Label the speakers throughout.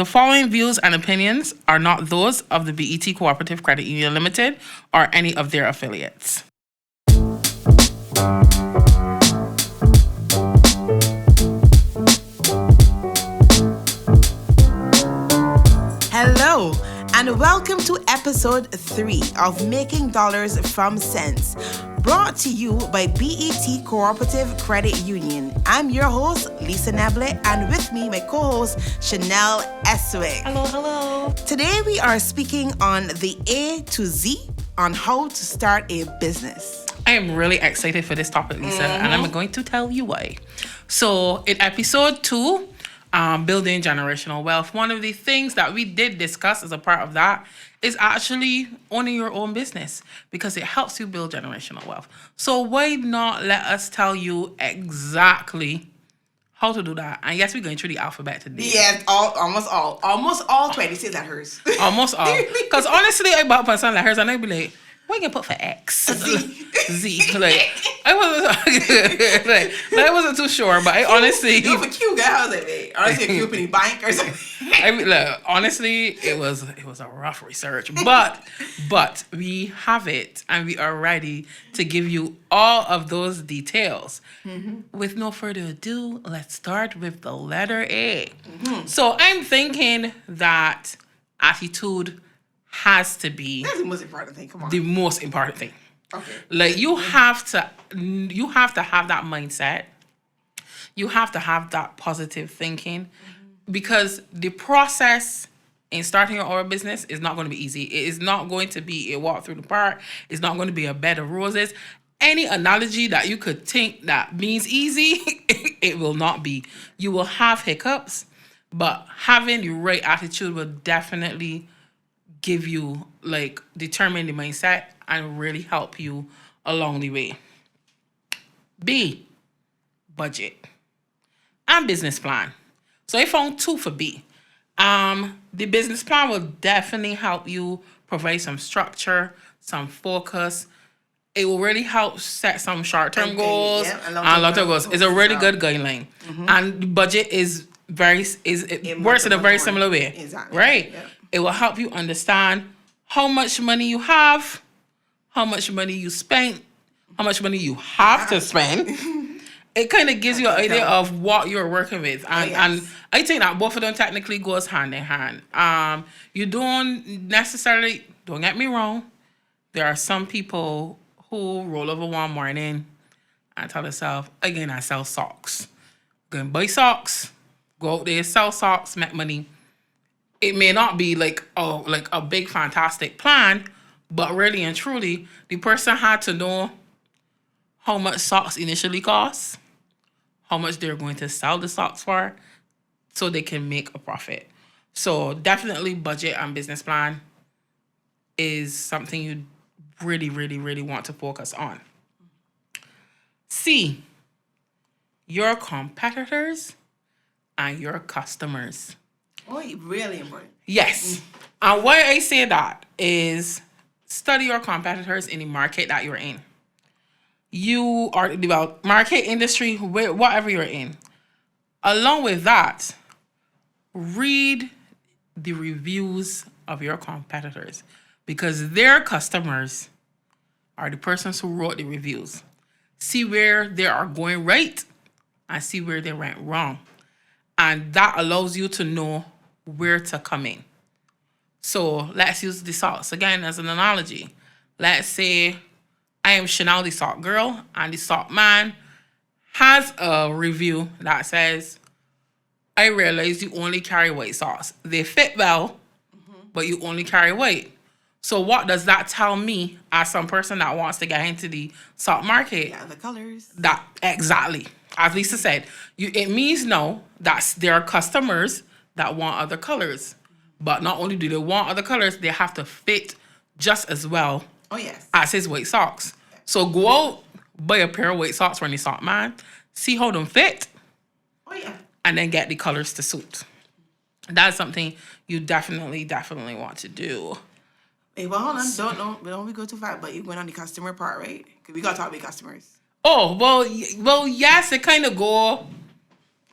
Speaker 1: The following views and opinions are not those of the BET Cooperative Credit Union Limited or any of their affiliates.
Speaker 2: Hello, and welcome to episode 3 of Making Dollars from Cents, brought to you by BET Cooperative Credit Union. I'm your host, Lisa Neble, and with me, my co-host, Shanelle Lisa.
Speaker 1: Hello.
Speaker 2: Today, we are speaking on the A to Z on how to start a business.
Speaker 1: I am really excited for this topic, Lisa, and I'm going to tell you why. So, in episode 2, building generational wealth, one of the things that we did discuss as a part of that is actually owning your own business because it helps you build generational wealth. So why not let us tell you exactly how to do that? And yes, we're going through the alphabet today.
Speaker 2: Yeah, almost all 26 letters.
Speaker 1: Almost all. Because honestly, I bought some letters and I'd be like, what you can put for X? Z. Like, I wasn't too sure, but I honestly...
Speaker 2: You're a cute guy. I was like, hey, honestly, a cute penny bank or something.
Speaker 1: Honestly, it was a rough research, but we have it and we are ready to give you all of those details. Mm-hmm. With no further ado, let's start with the letter A. Mm-hmm. So I'm thinking that attitude has to be...
Speaker 2: That's the most important thing. Come on.
Speaker 1: The most important thing.
Speaker 2: Okay.
Speaker 1: Like you have to have that mindset. You have to have that positive thinking because the process in starting your own business is not going to be easy. It is not going to be a walk through the park. It's not going to be a bed of roses. Any analogy that you could think that means easy, it will not be. You will have hiccups, but having the right attitude will definitely give you, determine the mindset and really help you along the way. B, budget and business plan. So I found 2 for B. The business plan will definitely help you provide some structure, some focus. It will really help set some short-term goals and long-term goals. It's a really good guideline. Mm-hmm. And the budget works in a very similar way.
Speaker 2: Exactly.
Speaker 1: Right?
Speaker 2: Yep.
Speaker 1: It will help you understand how much money you have, how much money you spend, how much money you have to spend. It kind of gives you an idea of what you're working with. And I think that both of them technically goes hand in hand. You don't necessarily, don't get me wrong, there are some people who roll over one morning and tell themselves, again, I sell socks. Go and buy socks, go out there, sell socks, make money. It may not be like a big fantastic plan, but really and truly, the person had to know how much socks initially cost, how much they're going to sell the socks for, so they can make a profit. So definitely budget and business plan is something you really, really, really want to focus on. C, your competitors and your customers.
Speaker 2: Oh, really important.
Speaker 1: Yes. And why I say that is study your competitors in the market that you're in. You are the market industry, whatever you're in. Along with that, read the reviews of your competitors because their customers are the persons who wrote the reviews. See where they are going right and see where they went wrong. And that allows you to know where to come in. So let's use the socks again as an analogy. Let's say I am Shanelle, the sock girl, and the sock man has a review that says, I realize you only carry white socks. They fit well, but you only carry white. So what does that tell me as some person that wants to get into the sock market?
Speaker 2: Yeah, the colors.
Speaker 1: That exactly. As Lisa said, it means now that there are customers that want other colors. But not only do they want other colors, they have to fit just as well as his white socks. So go out, buy a pair of white socks from the sock man, see how them fit, and then get the colors to suit. That's something you definitely want to do.
Speaker 2: Hey, well, hold on. Don't we go too far, but you're going on the customer part, right? Because we got to talk about customers.
Speaker 1: Oh, well, yes, it kind of go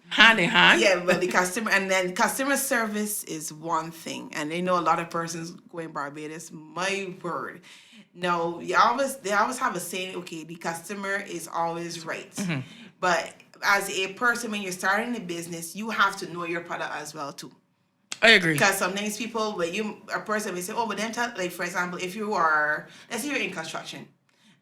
Speaker 1: hand in hand.
Speaker 2: Yeah, but the customer, and then customer service is one thing. And I know a lot of persons going Barbados, my word. No, they always have a saying, okay, the customer is always right. But as a person, when you're starting a business, you have to know your product as well too.
Speaker 1: I agree.
Speaker 2: Because sometimes people, a person may say, oh, but then, like for example, if you are, let's say you're in construction,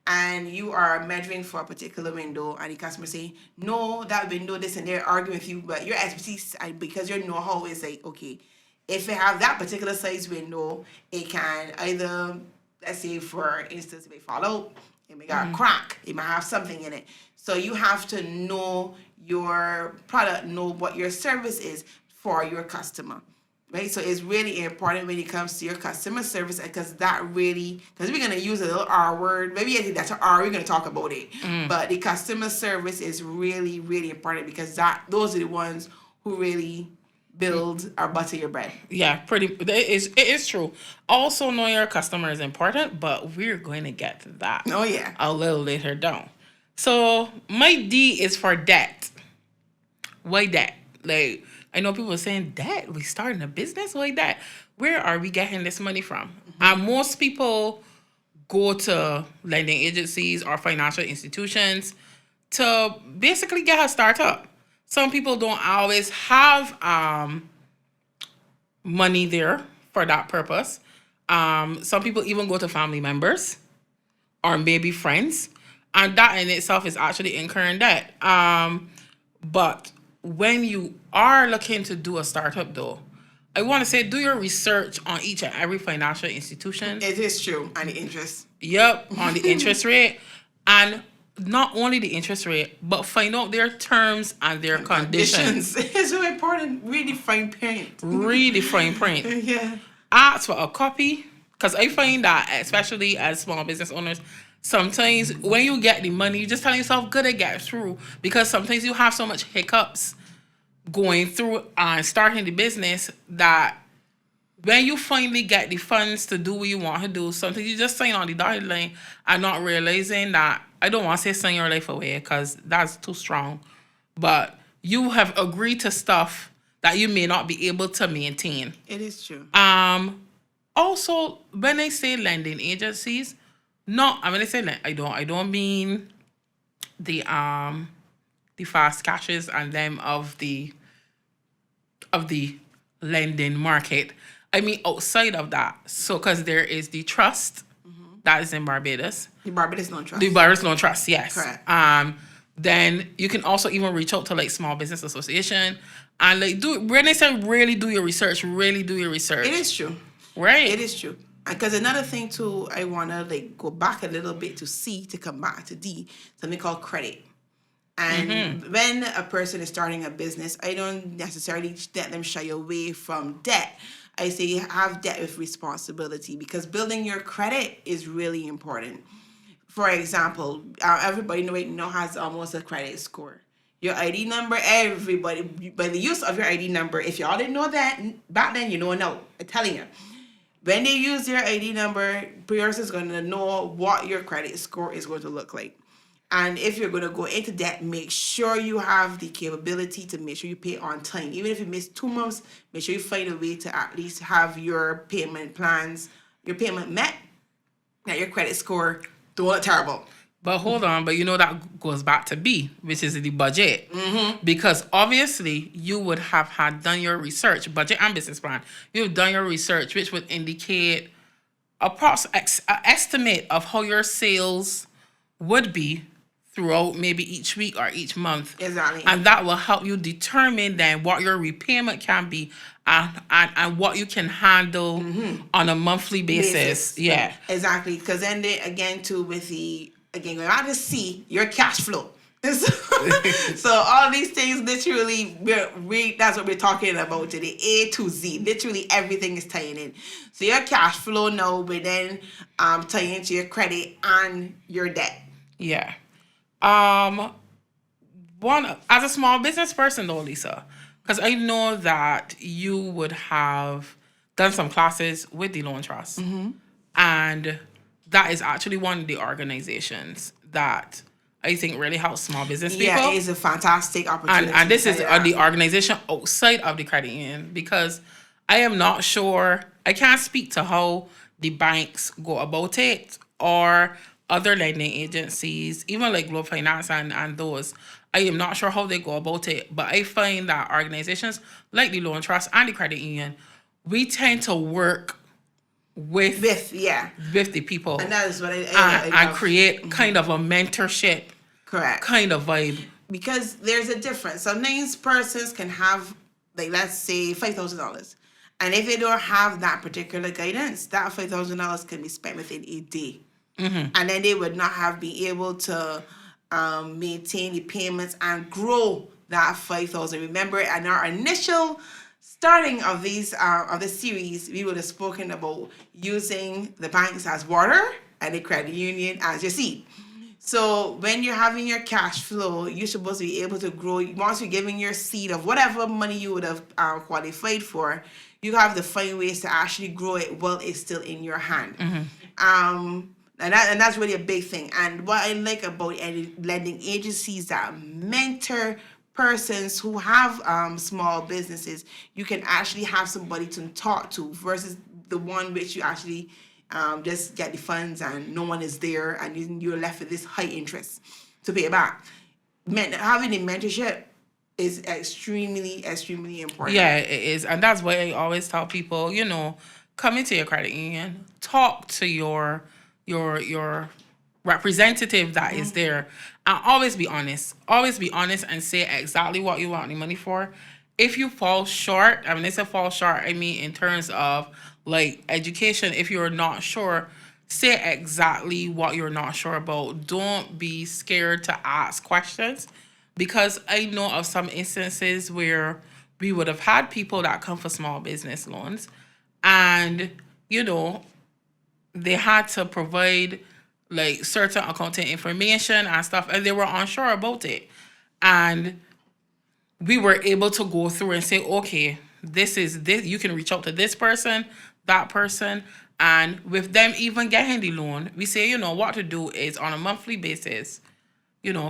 Speaker 2: and you are measuring for a particular window, and the customer say, no, that window, this, and they're arguing with you, but your expertise, because your know-how is like, okay, if you have that particular size window, it can either, let's say for instance, it may fall out, it may got a crack, it might have something in it. So you have to know your product, know what your service is for your customer. Right, so it's really important when it comes to your customer service, because that really, because we're gonna use a little R word, maybe I think that's an R. We're gonna talk about it, but the customer service is really, really important, because those are the ones who really build or butter your bread.
Speaker 1: Yeah, it is true. Also, knowing your customer is important, but we're going to get to that.
Speaker 2: Oh yeah,
Speaker 1: a little later down. So my D is for debt. Why debt? Like, I know people are saying, debt? We starting a business? Why that? Where are we getting this money from? And most people go to lending agencies or financial institutions to basically get a startup. Some people don't always have money there for that purpose. Some people even go to family members or maybe friends. And that in itself is actually incurring debt. But when you are looking to do a startup, though, I want to say do your research on each and every financial institution.
Speaker 2: It is true. And the interest.
Speaker 1: Yep, on the interest rate. And not only the interest rate, but find out their terms and their conditions.
Speaker 2: It's so important. Really fine print.
Speaker 1: Really fine print.
Speaker 2: Yeah.
Speaker 1: Ask for a copy. Because I find that, especially as small business owners, sometimes when you get the money, you just tell yourself, good, I get through. Because sometimes you have so much hiccups going through and starting the business that when you finally get the funds to do what you want to do, sometimes you just sign on the dotted line and not realizing that, I don't want to say sign your life away because that's too strong, but you have agreed to stuff that you may not be able to maintain.
Speaker 2: It is true.
Speaker 1: Also, when I say lending agencies, I don't mean the fast cashes and them of the lending market. I mean outside of that. So because there is the trust that is in Barbados.
Speaker 2: The Barbados Loan Trust.
Speaker 1: The Barbados Loan Trust, yes.
Speaker 2: Correct.
Speaker 1: Then you can also even reach out to like Small Business Association and like when they say really do your research.
Speaker 2: It is true.
Speaker 1: Right.
Speaker 2: It is true. Because another thing too, I wanna like go back a little bit to C to come back to D, something called credit. And when a person is starting a business, I don't necessarily let them shy away from debt. I say have debt with responsibility, because building your credit is really important. For example, everybody right now has almost a credit score. Your ID number, everybody, by the use of your ID number, if y'all didn't know that back then, you know now. I'm telling you. When they use your ID number, person is going to know what your credit score is going to look like. And if you're going to go into debt, make sure you have the capability to make sure you pay on time. Even if you miss 2 months, make sure you find a way to at least have your payment plans, your payment met, that your credit score don't look terrible.
Speaker 1: But hold on, but you know that goes back to B, which is the budget. Because obviously you would have had done your research, budget and business plan. You've done your research, which would indicate an estimate of how your sales would be throughout maybe each week or each month.
Speaker 2: Exactly.
Speaker 1: And that will help you determine then what your repayment can be and what you can handle on a monthly basis. Yeah.
Speaker 2: Exactly. Because then they, again, too, with the, again, going out to see your cash flow. So all these things, literally, that's what we're talking about today. A to Z. Literally everything is tying in. So your cash flow now will then tie into your credit and your debt.
Speaker 1: Yeah. As a small business person though, Lisa, because I know that you would have done some classes with the Loan Trust. And that is actually one of the organizations that I think really helps small business people.
Speaker 2: Yeah, it is a fantastic opportunity.
Speaker 1: And this is the organization outside of the credit union, because I am not sure, I can't speak to how the banks go about it or other lending agencies, even like Global Finance and those. I am not sure how they go about it, but I find that organizations like the Loan Trust and the credit union, we tend to work with the people.
Speaker 2: And that is what I
Speaker 1: and create kind of a mentorship
Speaker 2: correct
Speaker 1: kind of vibe.
Speaker 2: Because there's a difference. Sometimes persons can have, like, let's say $5,000. And if they don't have that particular guidance, that $5,000 can be spent within a day. And then they would not have been able to maintain the payments and grow that $5,000. Remember, in our initial starting of these of the series, we would have spoken about using the banks as water and the credit union as your seed. So when you're having your cash flow, you're supposed to be able to grow. Once you're giving your seed of whatever money you would have qualified for, you have to find ways to actually grow it while it's still in your hand. And that's really a big thing. And what I like about lending agencies that mentor persons who have small businesses, you can actually have somebody to talk to versus the one which you actually just get the funds and no one is there and you're left with this high interest to pay it back. Having a mentorship is extremely, extremely important.
Speaker 1: Yeah, it is. And that's why I always tell people, come into your credit union, talk to your representative that is there, and always be honest. Always be honest and say exactly what you want the money for. If you fall short, I mean, fall short, I mean, in terms of like education, if you're not sure, say exactly what you're not sure about. Don't be scared to ask questions, because I know of some instances where we would have had people that come for small business loans and, they had to provide like certain accounting information and stuff, and they were unsure about it. And we were able to go through and say, okay, this is this. You can reach out to this person, that person, and with them even getting the loan, we say, what to do is on a monthly basis,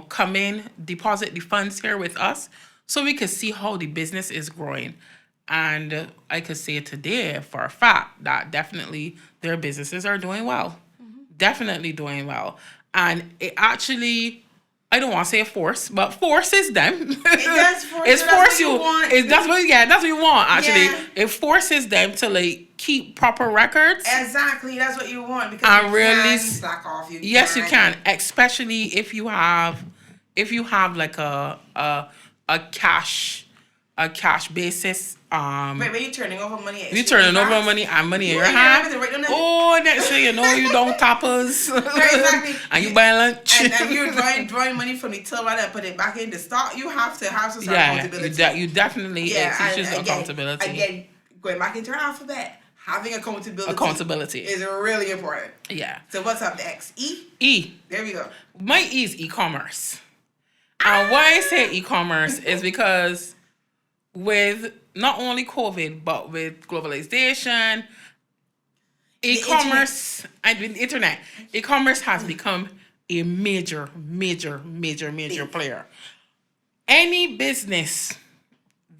Speaker 1: come in, deposit the funds here with us so we could see how the business is growing. And I could say today for a fact that definitely their businesses are doing well. Definitely doing well. And it actually, I don't want to say force, but forces them.
Speaker 2: It does force
Speaker 1: It's force you. That's what you want, actually.
Speaker 2: Yeah.
Speaker 1: It forces them to like keep proper records.
Speaker 2: Exactly, that's what you want, because
Speaker 1: And
Speaker 2: you
Speaker 1: really,
Speaker 2: can slack off. You
Speaker 1: can, especially if you have like a cash basis.
Speaker 2: Wait, when you're turning over money,
Speaker 1: you turning over money and money in your hand. Oh, next thing you know, you don't tappers.
Speaker 2: Exactly.
Speaker 1: And you buy lunch.
Speaker 2: And you're drawing money from the till and put it back in the stock. You have to have some accountability.
Speaker 1: You definitely it teaches accountability.
Speaker 2: Again, going back into our alphabet, having accountability is really important.
Speaker 1: Yeah.
Speaker 2: So what's up next? E?
Speaker 1: E.
Speaker 2: There we go.
Speaker 1: My E is e-commerce. And why I say e-commerce is because with not only COVID, but with globalization, e-commerce and with the internet, e-commerce has become a major player. Any business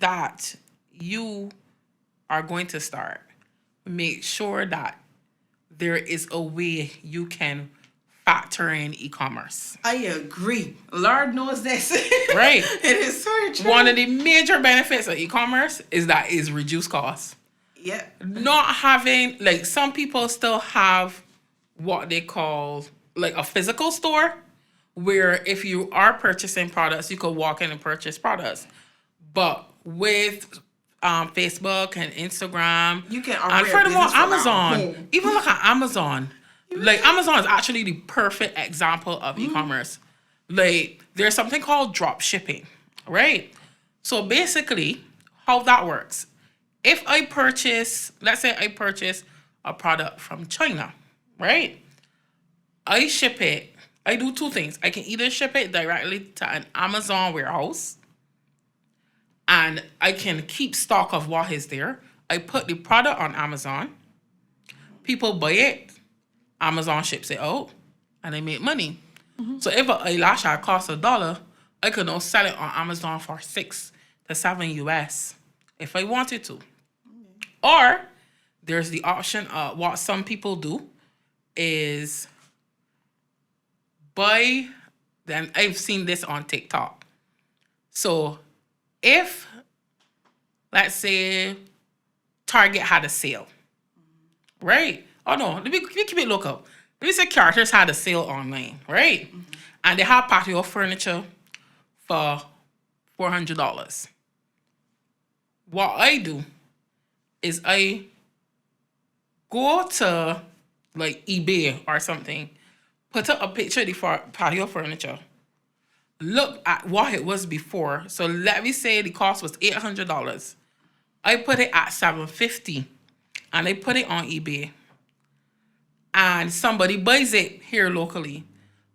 Speaker 1: that you are going to start, make sure that there is a way you can factor in e-commerce.
Speaker 2: I agree. Lord knows this.
Speaker 1: Right.
Speaker 2: It is so true.
Speaker 1: One of the major benefits of e-commerce is that it's reduced costs.
Speaker 2: Yeah.
Speaker 1: Not having, like, some people still have what they call like a physical store, where if you are purchasing products, you could walk in and purchase products. But with Facebook and Instagram,
Speaker 2: you can,
Speaker 1: and furthermore, Amazon, even look at Amazon. Like, Amazon is actually the perfect example of e-commerce. Like, there's something called drop shipping, right? So basically, how that works, if I purchase, let's say I purchase a product from China, right? I ship it. I do two things. I can either ship it directly to an Amazon warehouse, and I can keep stock of what is there. I put the product on Amazon. People buy it. Amazon ships it out, and I make money. So if an eyelash had cost $1, I could now sell it on Amazon for $6 to $7 if I wanted to. Or there's the option of what some people do is buy. Then I've seen this on TikTok. So if, let's say, Target had a sale, right? Oh no, let me keep it local. Let me say Carter's had a sale online, right? And they have patio furniture for $400. What I do is I go to like eBay or something, put up a picture of the patio furniture, look at what it was before. So let me say the cost was $800. I put it at $750 and I put it on eBay. And somebody buys it here locally.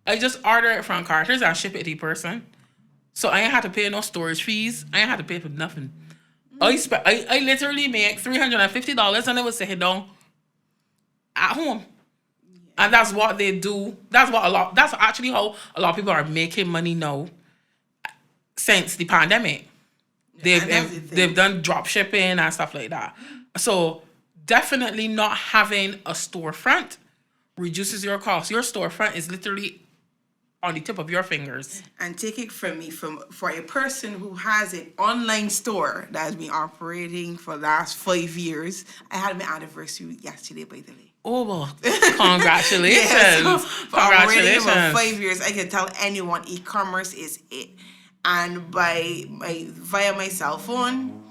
Speaker 1: I just order it from Carter's and ship it to the person. So I ain't had to pay no storage fees. I ain't had to pay for nothing. I literally make $350 and I was sitting down at home. And that's what they do. That's actually how a lot of people are making money now since the pandemic. They've done drop shipping and stuff like that. So definitely not having a storefront reduces your cost. Your storefront is literally on the tip of your fingers.
Speaker 2: And take it from me, for a person who has an online store that has been operating for the last 5 years. I had my anniversary yesterday, by the way.
Speaker 1: Oh, well, congratulations.
Speaker 2: Yes. For
Speaker 1: Congratulations.
Speaker 2: operating for 5 years, I can tell anyone e-commerce is it. And via my cell phone,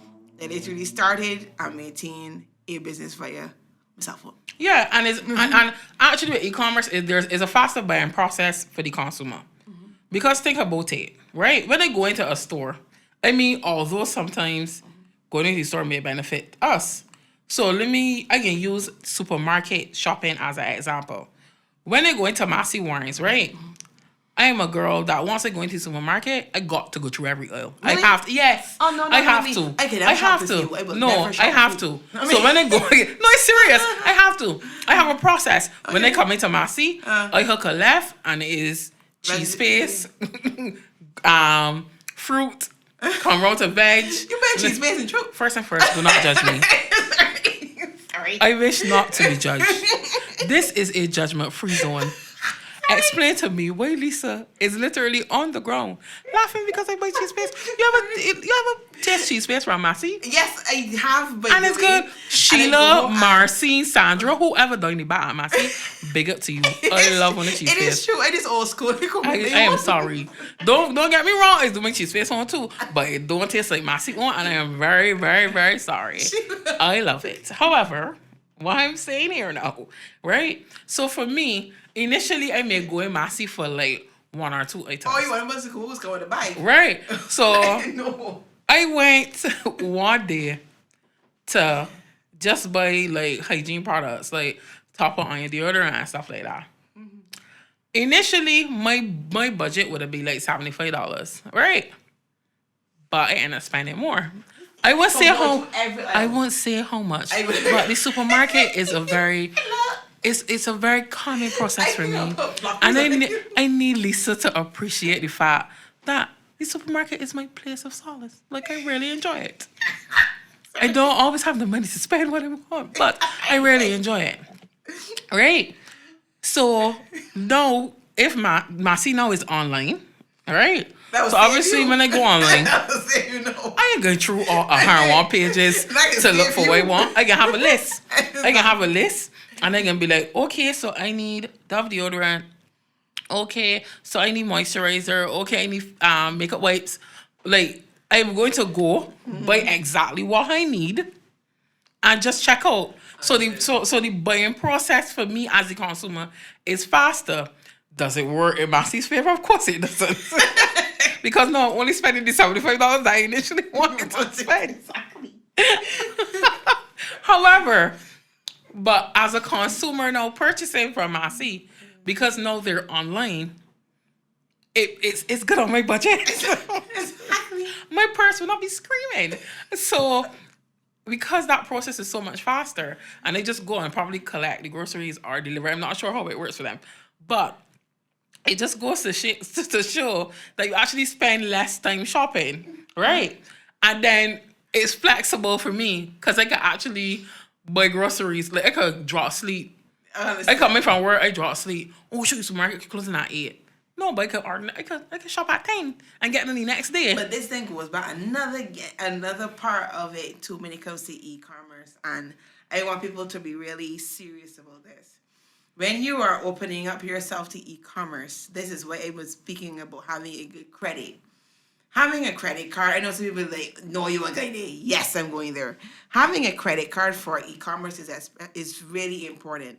Speaker 2: I literally started and maintained a business via my cell phone.
Speaker 1: Yeah, and and actually with e-commerce, there's a faster buying process for the consumer. Because think about it, right? When they go into a store, I mean, although sometimes going into the store may benefit us. So I can use supermarket shopping as an example. When I go into Massey Warrens, right? I am a girl that once I go into the supermarket, I got to go through every aisle.
Speaker 2: Really?
Speaker 1: I have to. Yes.
Speaker 2: Oh, no,
Speaker 1: I have
Speaker 2: really.
Speaker 1: to.
Speaker 2: I can
Speaker 1: I have to. I have to. So when I go, no, it's serious. I have to. I have a process. Okay. When I come into Massey, I hook a left and it is cheese paste, fruit, come round to veg.
Speaker 2: You bet cheese paste and fruit.
Speaker 1: First and first, do not judge me. Sorry. I wish not to be judged. This is a judgment-free zone. Explain to me why Lisa is literally on the ground laughing because I buy cheese paste. You ever taste cheese paste from Massey?
Speaker 2: Yes, I have. But
Speaker 1: and it's good. Sheila, Marcy, Sandra, whoever done the bar at Massey, big up to you. I love when the cheese paste.
Speaker 2: It is true. It is old school.
Speaker 1: I am sorry. Don't get me wrong. It's doing cheese paste on too, but it don't taste like Massey on, and I am very, very, very sorry. I love it. However, what I'm saying here now, right? So for me, initially, I may go in Massey for like 1 or 2 items.
Speaker 2: Oh, you want to who's going to buy?
Speaker 1: Right. So
Speaker 2: no.
Speaker 1: I went one day to just buy like hygiene products, like topper on your deodorant and stuff like that. Mm-hmm. Initially, my budget would have been like $75, right? But I ended up spending more. I won't say how much, but the supermarket is a very it's a very calming process for me. And I need Lisa to appreciate the fact that the supermarket is my place of solace. Like, I really enjoy it. I don't always have the money to spend what I want, but I really enjoy it. Right? So now, if Massey now is online, all right? So obviously, when I go online, I ain't going through all 101 pages to look for what I want. I can have a list. And I can be like, okay, so I need Dove deodorant. Okay, so I need moisturizer. Okay, I need makeup wipes. Like, I'm going to go buy exactly what I need and just check out. So the buying process for me as a consumer is faster. Does it work in Massey's favor? Of course it doesn't. Because no, I'm only spending the $75 that I initially wanted to spend. Exactly. However, but as a consumer now purchasing from Massey, because now they're online, it's good on my budget.
Speaker 2: Exactly.
Speaker 1: My purse will not be screaming. So because that process is so much faster, and they just go and probably collect the groceries or deliver. I'm not sure how it works for them. But it just goes to, to show that you actually spend less time shopping, right? And then it's flexible for me because I can actually buy groceries. Like I could drop sleep. I come in from work, I drop sleep. Oh, shoot, supermarket closing at 8. No, but I could shop at 10 and get money next day.
Speaker 2: But this thing goes back another part of it too when it comes to e-commerce, and I want people to be really serious about this. When you are opening up yourself to e-commerce, this is what I was speaking about, having a good credit. Having a credit card, I know some people are like, no, you aren't going there. Yes, I'm going there. Having a credit card for e-commerce is really important.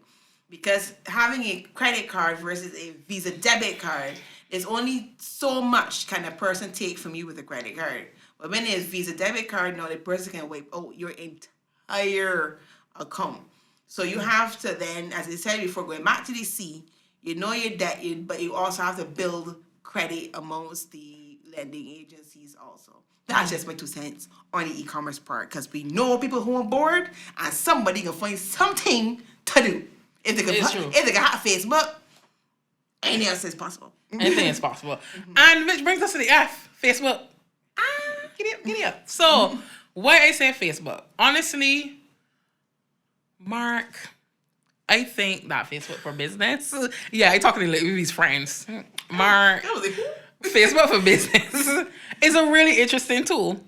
Speaker 2: Because having a credit card versus a Visa debit card is only so much can a person take from you with a credit card. But when it's Visa debit card, no, the person can wipe out your entire account. So you have to then, as I said before, going back to the C, you know your debt, but you also have to build credit amongst the lending agencies also. That's just my 2 cents on the e-commerce part, because we know people who are bored and somebody can find something to do. If they can have Facebook, anything else is possible.
Speaker 1: Anything is possible. And which brings us to the F, Facebook. Giddy up. So, why I say Facebook? Honestly, Mark, I think that Facebook for business. Yeah, I talking to like his friends. Mark, Facebook for business is a really interesting tool.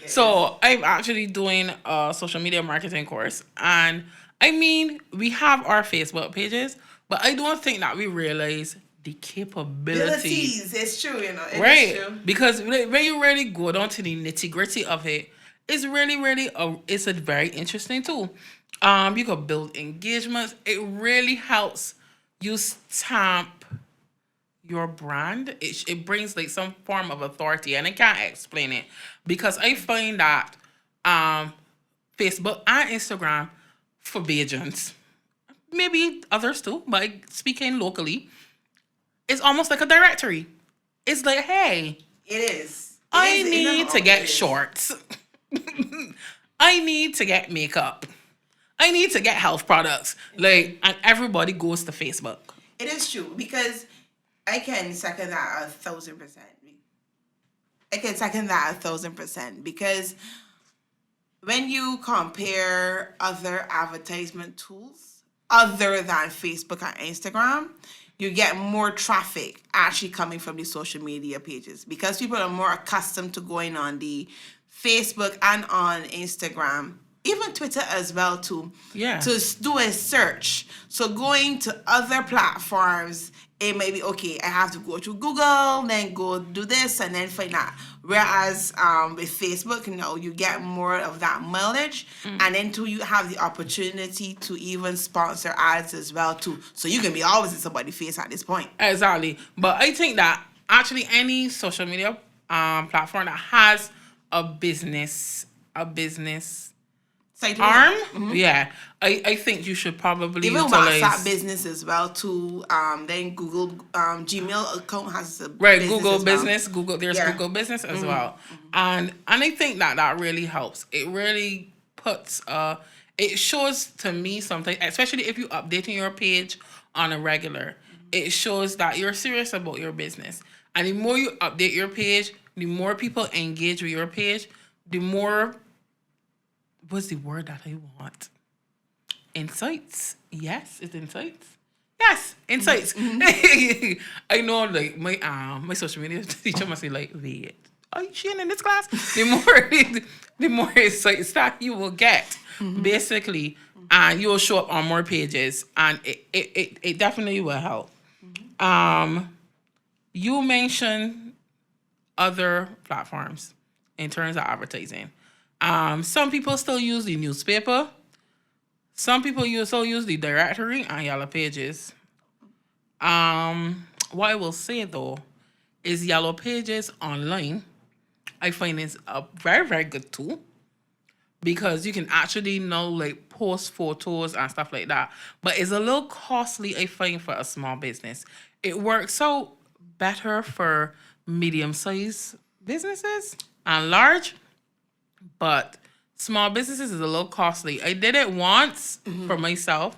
Speaker 1: So I'm actually doing a social media marketing course, and I mean we have our Facebook pages, but I don't think that we realize the capabilities.
Speaker 2: It's true, you know.
Speaker 1: Right, because when you really go down to the nitty gritty of it, it's really it's a very interesting tool. You could build engagements. It really helps you stamp your brand. It brings like some form of authority, and I can't explain it because I find that Facebook and Instagram for Bajans, maybe others too, but speaking locally, it's almost like a directory. It's like, hey, I need to get shorts. I need to get makeup. I need to get health products. Like, and everybody goes to Facebook.
Speaker 2: It is true, because I can second that 1,000%. I can second that 1,000%, because when you compare other advertisement tools other than Facebook and Instagram, you get more traffic actually coming from the social media pages, because people are more accustomed to going on the Facebook and on Instagram, even Twitter as well too, to do a search. So going to other platforms, it may be, okay, I have to go to Google, then go do this, and then find that. Whereas with Facebook, you get more of that mileage, and then too, you have the opportunity to even sponsor ads as well too. So you can be always in somebody's face at this point.
Speaker 1: Exactly. But I think that actually any social media platform that has a business
Speaker 2: site
Speaker 1: arm, I think you should probably
Speaker 2: even
Speaker 1: utilize
Speaker 2: WhatsApp business as well too. Then Google Gmail account has a
Speaker 1: Google business. Google Google business as well, and I think that really helps. It really puts it shows to me something, especially if you're updating your page on a regular. It shows that you're serious about your business, and the more you update your page, the more people engage with your page, the more. What's the word that I want? Insights. Yes, it's insights. Yes, insights. I know, like my social media teacher must be like, wait, are you she in this class? The more insights that you will get, basically, and you'll show up on more pages, and it definitely will help. You mentioned other platforms in terms of advertising. Some people still use the newspaper. Some people still use the directory and Yellow Pages. What I will say though is Yellow Pages online, I find is a very, very good tool, because you can actually now like post photos and stuff like that. But it's a little costly, I find, for a small business. It works out better for medium-sized businesses and large. But small businesses is a little costly. I did it once for myself.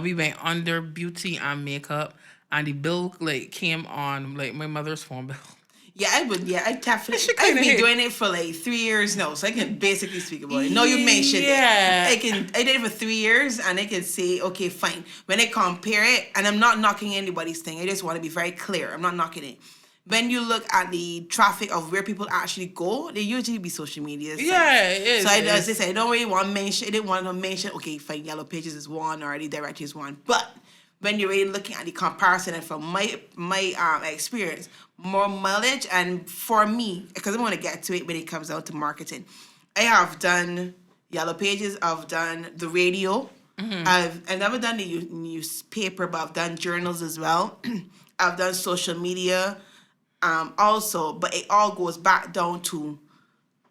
Speaker 1: We went under beauty and makeup, and the bill like came on like my mother's phone bill.
Speaker 2: Yeah, I would. Yeah, I definitely.
Speaker 1: She
Speaker 2: I've
Speaker 1: kinda
Speaker 2: been
Speaker 1: hit.
Speaker 2: doing it for like 3 years now, so I can basically speak about it. No, you mentioned
Speaker 1: Yeah.
Speaker 2: it. I did it for 3 years, and I can say, okay, fine. When I compare it, and I'm not knocking anybody's thing. I just want to be very clear. I'm not knocking it. When you look at the traffic of where people actually go, they usually be social media sites.
Speaker 1: Yeah, it is.
Speaker 2: So
Speaker 1: it
Speaker 2: as I
Speaker 1: is.
Speaker 2: said, I don't really want to mention. I didn't want to mention. Okay, fine. Yellow Pages is one, or the directory is one, but when you're really looking at the comparison, and from my experience, more mileage, and for me, because I'm going to get to it when it comes out to marketing, I have done Yellow Pages, I've done the radio, I've never done the newspaper, but I've done journals as well. I've done social media, also, but it all goes back down to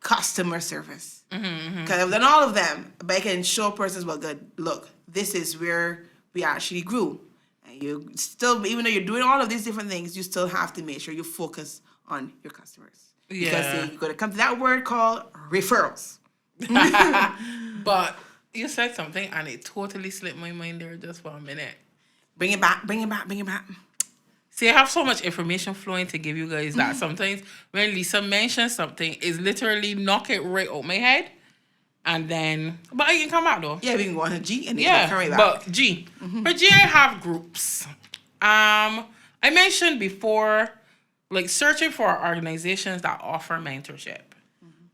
Speaker 2: customer service. Because I've done all of them, but I can show persons, well, good, look, this is where we actually grew. And you still, even though you're doing all of these different things, you still have to make sure you focus on your customers. Because
Speaker 1: Yeah.
Speaker 2: you're going to come to that word called referrals.
Speaker 1: But you said something and it totally slipped my mind there just for a minute.
Speaker 2: Bring it back, bring it back, bring it back.
Speaker 1: See, I have so much information flowing to give you guys that sometimes when Lisa mentions something, it's literally knock it right out my head. And then, but I can come back though.
Speaker 2: Yeah, we can go on to G and then
Speaker 1: Yeah,
Speaker 2: come right back.
Speaker 1: but G. For G, I have groups. I mentioned before, like searching for organizations that offer mentorship.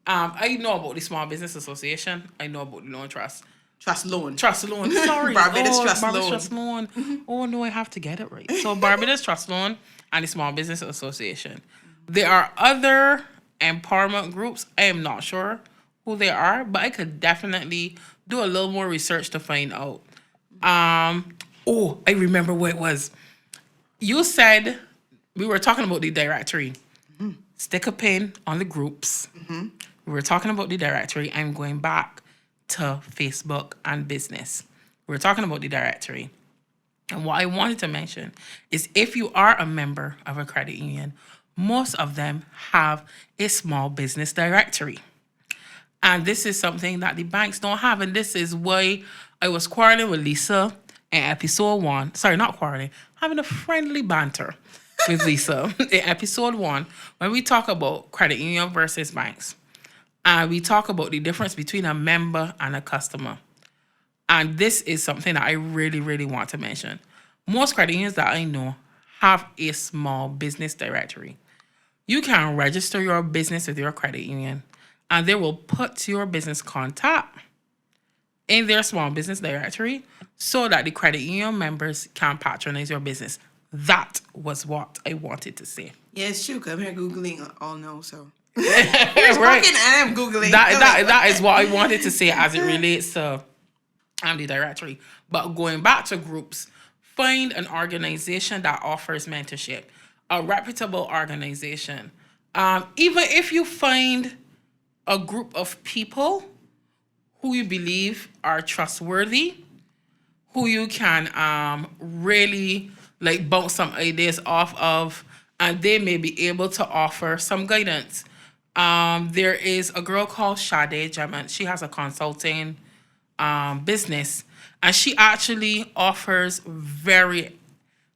Speaker 1: I know about the Small Business Association. I know about the Loan Trust.
Speaker 2: Trust loan.
Speaker 1: Trust Loan. Sorry.
Speaker 2: Barbados Trust
Speaker 1: Barbados
Speaker 2: Loan.
Speaker 1: Trust Loan. Oh, no, I have to get it right. So Barbados Trust Loan and the Small Business Association. There are other empowerment groups. I am not sure who they are, but I could definitely do a little more research to find out. Oh, I remember what it was. You said we were talking about the directory. Stick a pin on the groups. We were talking about the directory. I'm going back to Facebook and business. We were talking about the directory. And what I wanted to mention is if you are a member of a credit union, most of them have a small business directory. And this is something that the banks don't have. And this is why I was quarreling with Lisa in episode 1. Sorry, not quarreling. Having a friendly banter with Lisa in episode 1 when we talk about credit union versus banks. And we talk about the difference between a member and a customer. And this is something that I really, really want to mention. Most credit unions that I know have a small business directory. You can register your business with your credit union, and they will put your business contact in their small business directory so that the credit union members can patronize your business. That was what I wanted to say.
Speaker 2: Yeah, it's true. 'Cause I'm here Googling all now, so.
Speaker 1: Right.
Speaker 2: I am Googling.
Speaker 1: That is what I wanted to say as it relates to the directory. But going back to groups, find an organization that offers mentorship, a reputable organization. Even if you find a group of people who you believe are trustworthy, who you can really like bounce some ideas off of, and they may be able to offer some guidance. There is a girl called Sade Jement. She has a consulting business, and she actually offers very,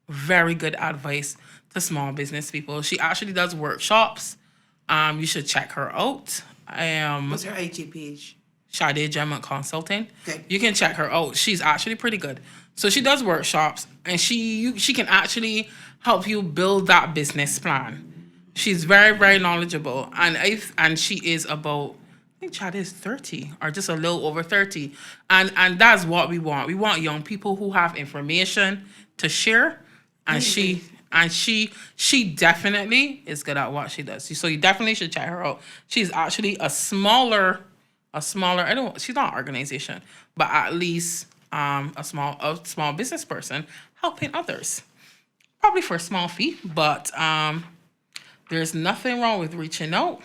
Speaker 1: very good advice to small business people. She actually does workshops. You should check her out.
Speaker 2: What's her IG page?
Speaker 1: Sade Jement Consulting.
Speaker 2: Okay.
Speaker 1: You can check her out. She's actually pretty good. So she does workshops, and she can actually help you build that business plan. She's very, very knowledgeable, and she is about, I think Chad is 30 or just a little over 30, and that's what we want. We want young people who have information to share, and she definitely is good at what she does. So you definitely should check her out. She's actually a smaller. She's not an organization, but at least a small business person helping others, probably for a small fee, but there's nothing wrong with reaching out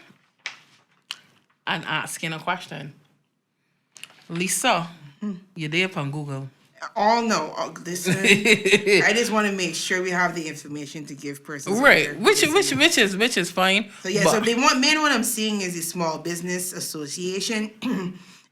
Speaker 1: and asking a question. Lisa, you there on Google?
Speaker 2: Oh no, listen. I just want to make sure we have the information to give persons.
Speaker 1: Right, which is fine.
Speaker 2: So yeah, so the main one I'm seeing is the Small Business Association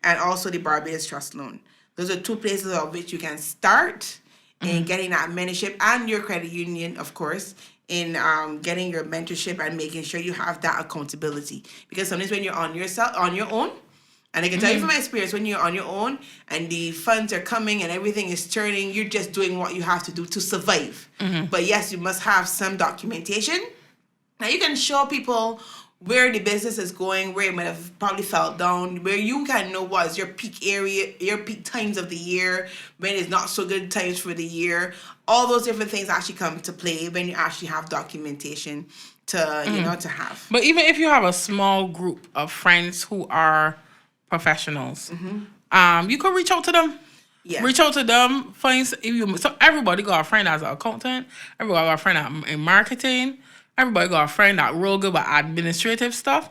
Speaker 2: and also the Barbados Trust Loan. Those are two places of which you can start in getting that mentorship, and your credit union, of course, in getting your mentorship and making sure you have that accountability. Because sometimes when you're on your own, and I can tell you from my experience, when you're on your own and the funds are coming and everything is turning, you're just doing what you have to do to survive. But yes, you must have some documentation. Now you can show people where the business is going, where it might have probably fell down, where you can know what is your peak area, your peak times of the year, when it's not so good times for the year. All those different things actually come to play when you actually have documentation to, you know, to have.
Speaker 1: But even if you have a small group of friends who are professionals, you could reach out to them.
Speaker 2: Yeah.
Speaker 1: Reach out to them. Find so everybody got a friend as an accountant. Everybody got a friend in marketing. Everybody got a friend that real good with administrative stuff.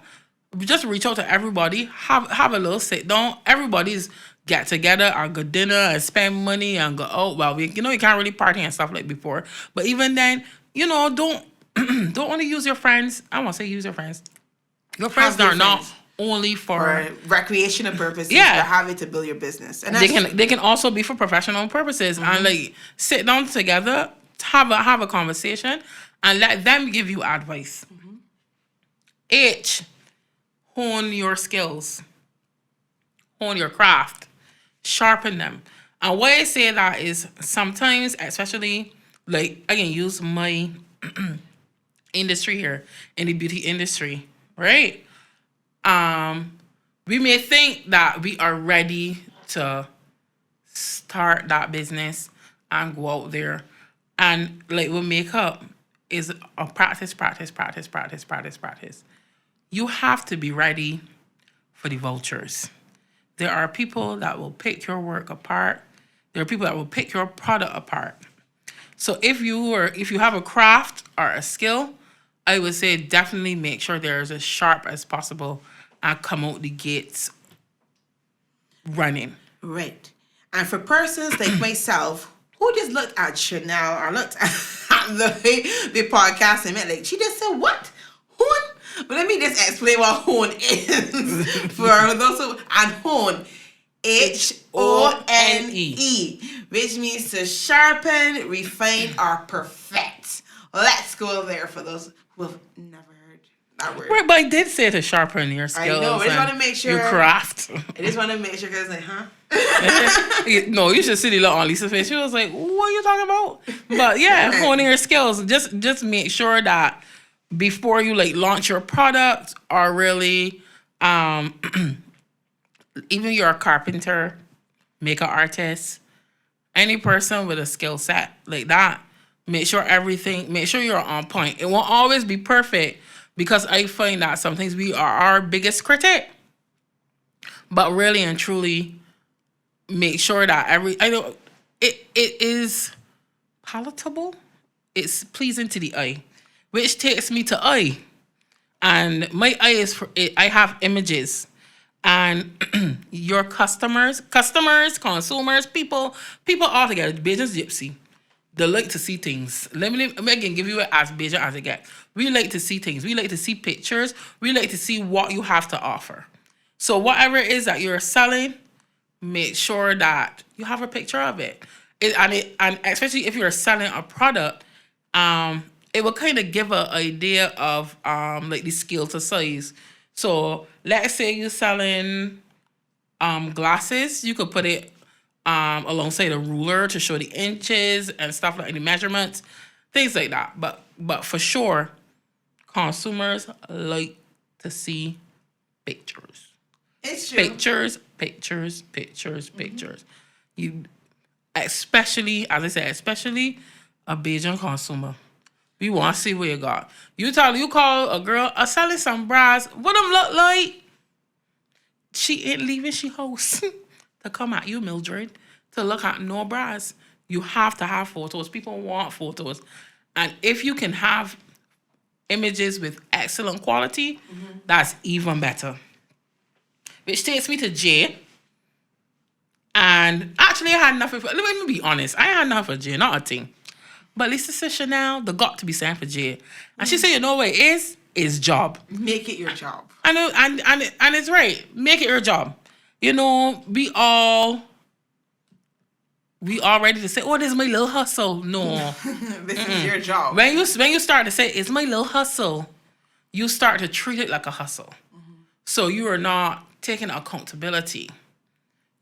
Speaker 1: Just reach out to everybody. Have a little sit down. Everybody's get together and go dinner and spend money and go out. Well, you can't really party and stuff like before. But even then, don't don't only use your friends. I won't say use your friends. Your friends are not only for
Speaker 2: recreational purposes.
Speaker 1: Yeah,
Speaker 2: for having to build your business, and
Speaker 1: they can also be for professional purposes. And like sit down together, have a conversation, and let them give you advice. Hone your skills, hone your craft, sharpen them. And why I say that is sometimes, especially like I can use my industry here in the beauty industry, right? We may think that we are ready to start that business and go out there. And like with makeup is a practice. You have to be ready for the vultures. There are people that will pick your work apart. There are people that will pick your product apart. So if you have a craft or a skill, I would say definitely make sure they're as sharp as possible and come out the gates running.
Speaker 2: Right. And for persons like myself who just looked at Shanelle or looked at the podcast and meant like, she just said, what? Hone? But let me just explain what hone is for those who, and hone, Hone, which means to sharpen, refine, or perfect. Let's go there for those who have never heard that word.
Speaker 1: Right, but I did say to sharpen your skills.
Speaker 2: I know, I just want to make sure.
Speaker 1: Your craft.
Speaker 2: I just want to make sure, because like, huh?
Speaker 1: No, you should see the look on Lisa's face. She was like, what are you talking about? But yeah, honing your skills. Just make sure that before you like launch your product or really even you're a carpenter, makeup artist, any person with a skill set like that, make sure you're on point. It won't always be perfect because I find that sometimes we are our biggest critic. But really and truly make sure that it is palatable. It's pleasing to the eye, which takes me to eye. And my eye is I have images. And your customers, consumers, people all together, Bajan's gypsy, they like to see things. Let me again give you it as Bajan as it gets. We like to see things. We like to see pictures. We like to see what you have to offer. So whatever it is that you're selling, make sure that you have a picture of it. And especially if you're selling a product, it will kind of give an idea of like the scale to size. So let's say you're selling glasses, you could put it alongside a ruler to show the inches and stuff like the measurements, things like that. But for sure, consumers like to see pictures.
Speaker 2: It's true.
Speaker 1: Pictures. You, especially, as I said, especially a Bajan consumer. We want to see what you got. You call a girl selling some bras. What them look like? She ain't leaving she house to come at you, Mildred, to look at no bras. You have to have photos. People want photos. And if you can have images with excellent quality, that's even better. Which takes me to Jay. And actually, I had enough of... Let me be honest. I had enough of Jay, not a thing. But Lisa said, Shanelle, the got to be sent for Jay. And she said, you know what it is? It's job.
Speaker 2: Make it your job.
Speaker 1: And it's right. Make it your job. You know, we all we all ready to say, oh, this is my little hustle. No.
Speaker 2: This is your job.
Speaker 1: When you start to say, it's my little hustle, you start to treat it like a hustle. So you are not taking accountability.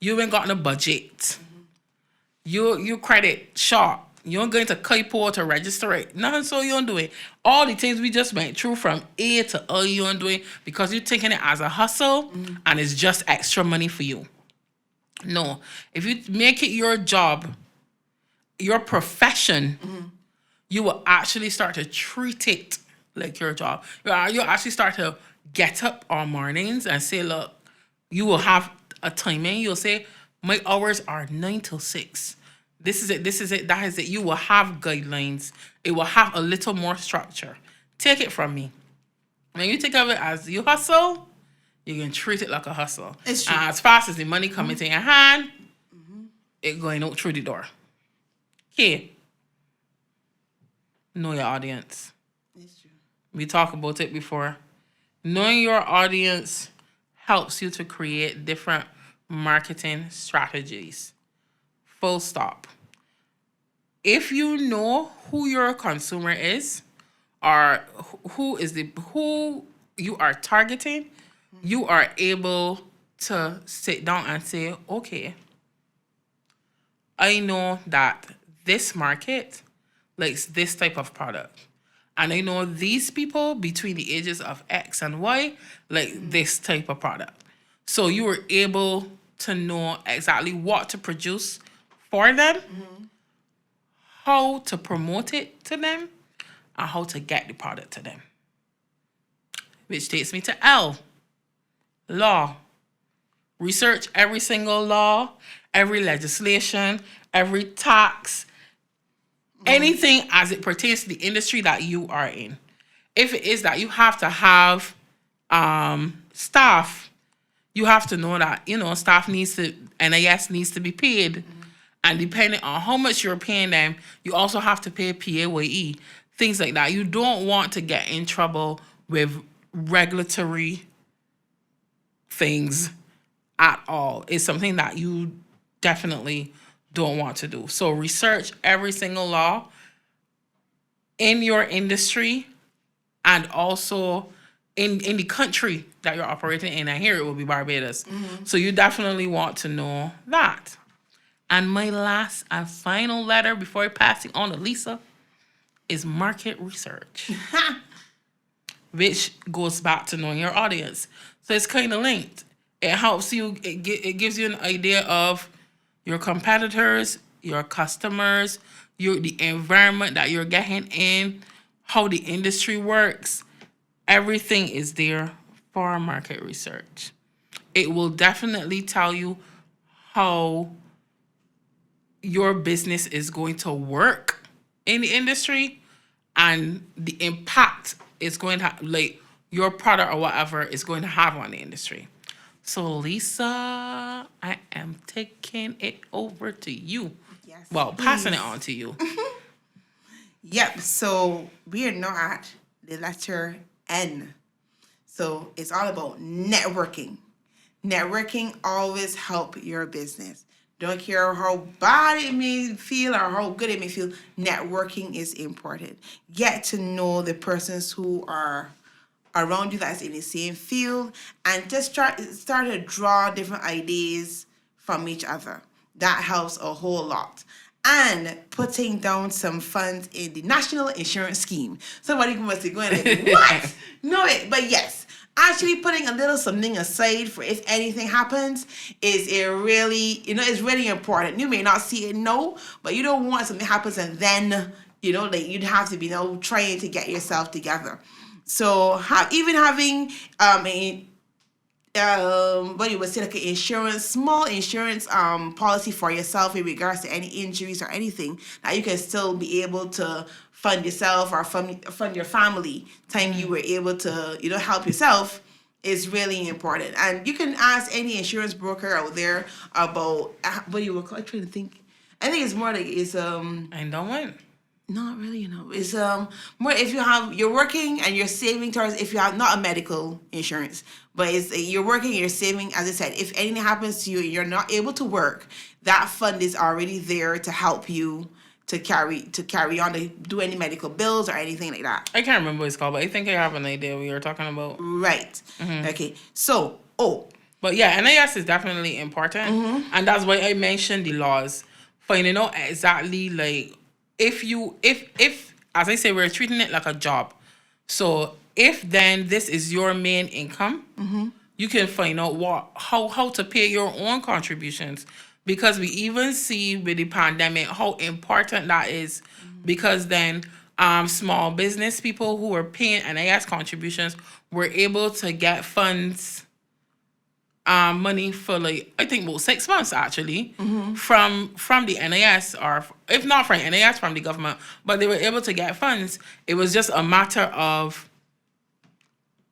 Speaker 1: You ain't got no budget. You credit short. You ain't going to Kaipo to register it. Nothing, so you don't do it. All the things we just went through from A to O, you don't do it because you're taking it as a hustle and it's just extra money for you. No. If you make it your job, your profession, you will actually start to treat it like your job. You'll actually start to get up on mornings and say, look, you will have a timing. You'll say, my hours are 9 till 6. This is it, that is it. You will have guidelines. It will have a little more structure. Take it from me. When you think of it as you hustle, you can treat it like a hustle.
Speaker 2: It's true.
Speaker 1: As fast as the money comes into your hand, it going out through the door. Okay. Know your audience.
Speaker 2: It's true.
Speaker 1: We talked about it before. Knowing your audience helps you to create different marketing strategies. Full stop. If you know who your consumer is, or who you are targeting, you are able to sit down and say, okay, I know that this market likes this type of product. And I know these people between the ages of X and Y like this type of product. So you were able to know exactly what to produce for them, how to promote it to them, and how to get the product to them. Which takes me to L, law. Research every single law, every legislation, every tax, anything as it pertains to the industry that you are in. If it is that you have to have staff, you have to know that, staff NIS needs to be paid. And depending on how much you're paying them, you also have to pay PAYE, things like that. You don't want to get in trouble with regulatory things at all. It's something that you definitely don't want to do. So research every single law in your industry and also in the country that you're operating in. And here it will be Barbados. So you definitely want to know that. And my last and final letter before passing on to Lisa is market research, which goes back to knowing your audience. So it's kind of linked. It helps you, it gives you an idea of your competitors, your customers, the environment that you're getting in, how the industry works. Everything is there for market research. It will definitely tell you how your business is going to work in the industry and the impact it's going to have, like your product or whatever is going to have on the industry. So Lisa, I am taking it over to you.
Speaker 2: Yes.
Speaker 1: Well, passing it on to you.
Speaker 2: Yep. So we are now at the letter N. So it's all about networking. Networking always help your business. Don't care how bad it may feel or how good it may feel. Networking is important. Get to know the persons who are around you that's in the same field and just start to draw different ideas from each other. That helps a whole lot. And putting down some funds in the National Insurance Scheme. Somebody must be going like, what? No, but yes. Actually putting a little something aside for if anything happens is it's really important. You may not see it now, but you don't want something happens and then, you'd have to be trying to get yourself together. So having what you would say like an small insurance policy for yourself in regards to any injuries or anything that you can still be able to fund yourself or fund your family time you were able to help yourself is really important. And you can ask any insurance broker out there about what you were trying to think. I think it's more like it's
Speaker 1: Endowment.
Speaker 2: Not really, It's more if you're working and you're saving towards if you have not a medical insurance, but it's you're working, you're saving. As I said, if anything happens to you, and you're not able to work, that fund is already there to help you to carry on to do any medical bills or anything like that.
Speaker 1: I can't remember what it's called, but I think I have an idea what you were talking about.
Speaker 2: Right. Okay. So,
Speaker 1: But yeah, NIS is definitely important, and that's why I mentioned the laws. Finding out exactly like if as I say, we're treating it like a job. So if then this is your main income, you can find out how to pay your own contributions, because we even see with the pandemic how important that is, because then small business people who were paying NIS contributions were able to get funds, money for like I think about 6 months actually from the NIS, or if not from NIS, from the government, but they were able to get funds. It was just a matter of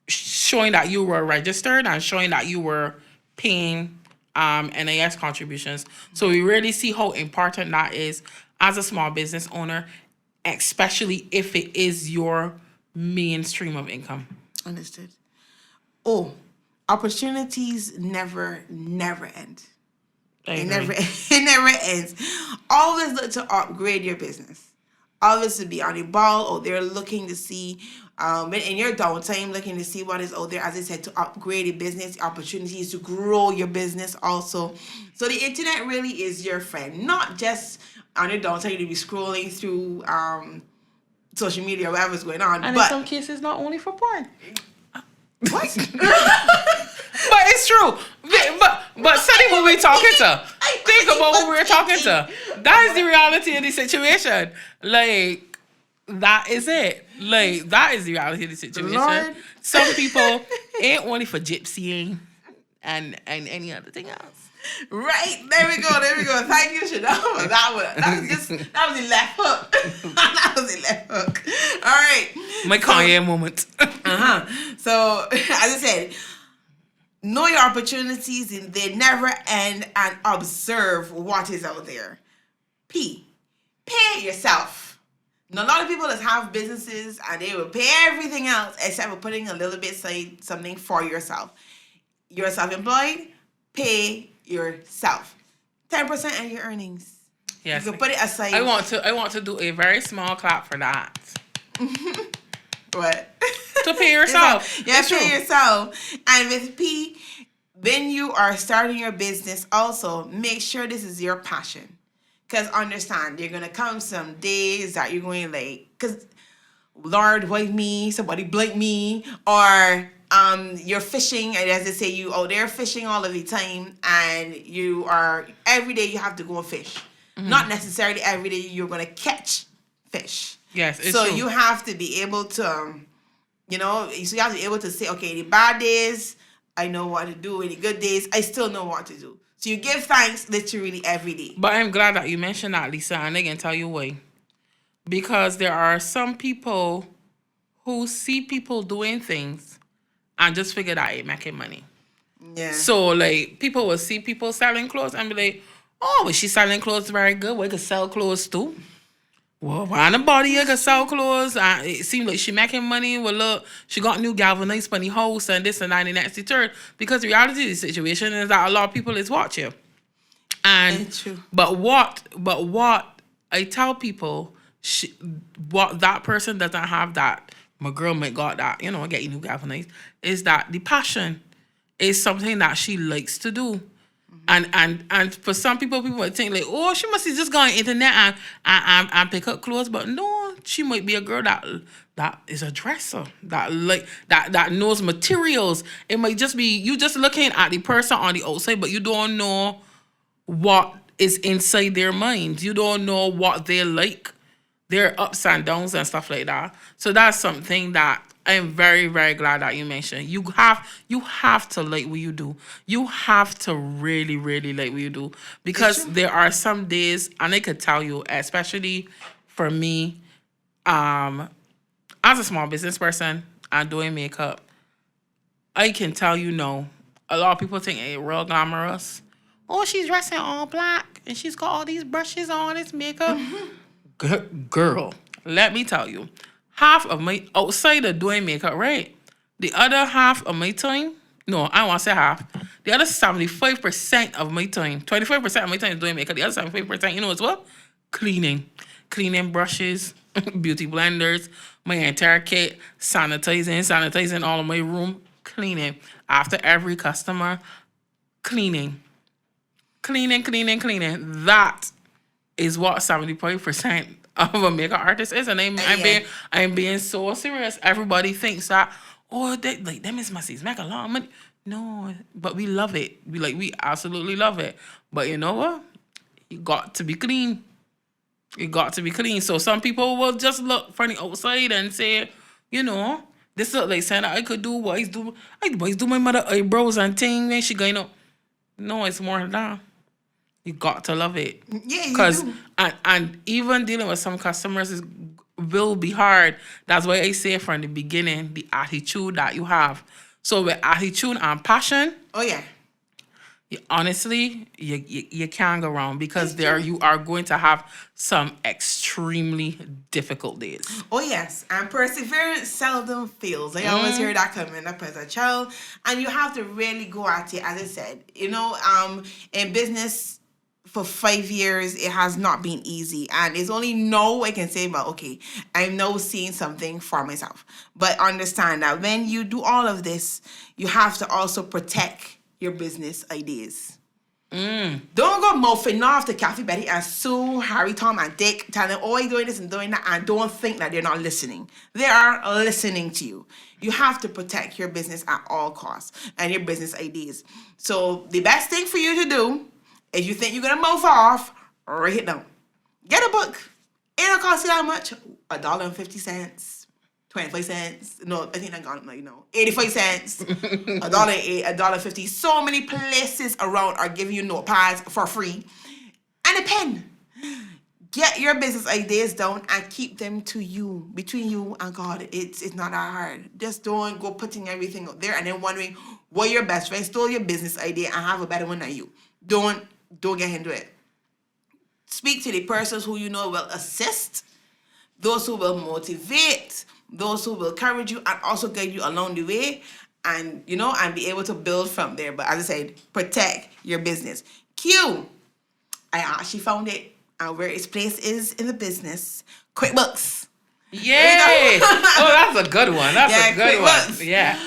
Speaker 1: showing that you were registered and showing that you were paying NIS contributions. So we really see how important that is as a small business owner, especially if it is your main stream of income.
Speaker 2: Understood. Opportunities never end. It never ends. Always look to upgrade your business. Always to be on the ball, or they're looking to see, in your downtime, looking to see what is out there. As I said, to upgrade your business, opportunities to grow your business also. So the internet really is your friend, not just on your downtime to be scrolling through social media or whatever's going on.
Speaker 1: And
Speaker 2: but
Speaker 1: in some cases, not only for porn.
Speaker 2: What?
Speaker 1: But it's true. But study who we're talking to. Think about who we're talking to. That is the reality of the situation. Like, that is it. Like, that is the reality of the situation.
Speaker 2: Lord.
Speaker 1: Some people ain't only for gypsying and any other thing else.
Speaker 2: Right, there we go. Thank you, Shanelle. That was the left hook. That was the left hook. All right.
Speaker 1: My Kanye moment.
Speaker 2: So, as I said, know your opportunities and they never end, and observe what is out there. Pay yourself. Now, a lot of people that have businesses and they will pay everything else except for putting a little bit aside something for yourself. You're self-employed, pay yourself. 10% of your earnings.
Speaker 1: Yes.
Speaker 2: You can put it aside.
Speaker 1: I want to do a very small clap for that.
Speaker 2: What?
Speaker 1: To pay yourself.
Speaker 2: Yeah, pay yourself. And with P, when you are starting your business, also make sure this is your passion. Because understand, you're going to come some days that you're going like, because Lord, wipe me, somebody blink me, or you're fishing, and as they say, you out there fishing all of the time, and you are, every day you have to go and fish. Not necessarily every day you're going to catch fish.
Speaker 1: Yes, it's
Speaker 2: so
Speaker 1: true.
Speaker 2: you have to be able to, so you have to be able to say, okay, the bad days, I know what to do. In the good days, I still know what to do. So you give thanks literally every day.
Speaker 1: But I'm glad that you mentioned that, Lisa, and I can tell you why. Because there are some people who see people doing things and just figure that it making money.
Speaker 2: Yeah.
Speaker 1: So, like, people will see people selling clothes and be like, oh, but she's selling clothes very good. We could sell clothes too. Well, why in the body you could sell clothes? It seems like she making money. Well, look, she got new galvanized funny house and this and that and that's the third. Because the reality of the situation is that a lot of people is watching. And
Speaker 2: It's true.
Speaker 1: But what I tell people, what that person doesn't have that my girl might got that, I get you new galvanized, is that the passion is something that she likes to do. And for some people would think like, oh, she must have just gone on the internet and pick up clothes. But no, she might be a girl that is a dresser, that knows materials. It might just be you just looking at the person on the outside, but you don't know what is inside their minds. You don't know what they like, their ups and downs and stuff like that. So that's something that I'm very, very glad that you mentioned. You have to like what you do. You have to really, really like what you do. Because there are some days, and I could tell you, especially for me, as a small business person and doing makeup, I can tell you no. A lot of people think it's real glamorous. Oh, she's dressing all black and she's got all these brushes on, this makeup. Girl, let me tell you, half of my outside of doing makeup, right? The other half of my time, no, I want to say half. The other 75% of my time, 25% of my time is doing makeup. The other 75%, you know as well? Cleaning. Cleaning brushes, beauty blenders, my entire kit, sanitizing all of my room, cleaning. After every customer, cleaning. Cleaning. That is what 75% of a makeup artist is, and I'm being so serious. Everybody thinks that they like them is masses make a lot of money. No, but we love it. We absolutely love it. But you know what? You got to be clean. You got to be clean. So some people will just look from the outside and say, you know, this look like saying that I could do what I do my mother eyebrows and thing when she going up. No, it's more than that. You got to love it.
Speaker 2: Yeah, you
Speaker 1: Cause
Speaker 2: do.
Speaker 1: and even dealing with some customers will be hard. That's why I say from the beginning, the attitude that you have. So with attitude and passion,
Speaker 2: Oh, yeah.
Speaker 1: you can't go wrong because you are going to have some extremely difficult days.
Speaker 2: Oh, yes. And perseverance seldom fails. I always hear that coming up as a child. And you have to really go at it, as I said. You know, in business for 5 years, it has not been easy. And it's only now I can say, but okay, I'm now seeing something for myself. But understand that when you do all of this, you have to also protect your business ideas. Don't go mouthing off to Kathy, Betty, and Sue, Harry, Tom, and Dick, telling them, oh, you're doing this and doing that, and don't think that they're not listening. They are listening to you. You have to protect your business at all costs and your business ideas. So the best thing for you to do, if you think you're going to mouth off, write it down. Get a book. It don't cost you that much. $1.50. 25 cents. No, I think I got it now, 85 cents. $1.50. So many places around are giving you notepads for free. And a pen. Get your business ideas down and keep them to you. Between you and God, it's not that hard. Just don't go putting everything out there and then wondering what your best friend stole your business idea and have a better one than you. Don't get into it. Speak to the persons who you know will assist, those who will motivate, those who will encourage you and also guide you along the way, and and be able to build from there. But as I said, protect your business. Q, I actually found it, and where its place is in the business. QuickBooks.
Speaker 1: Yay! Oh, that's a good one. That's a good
Speaker 2: QuickBooks.
Speaker 1: one. Yeah.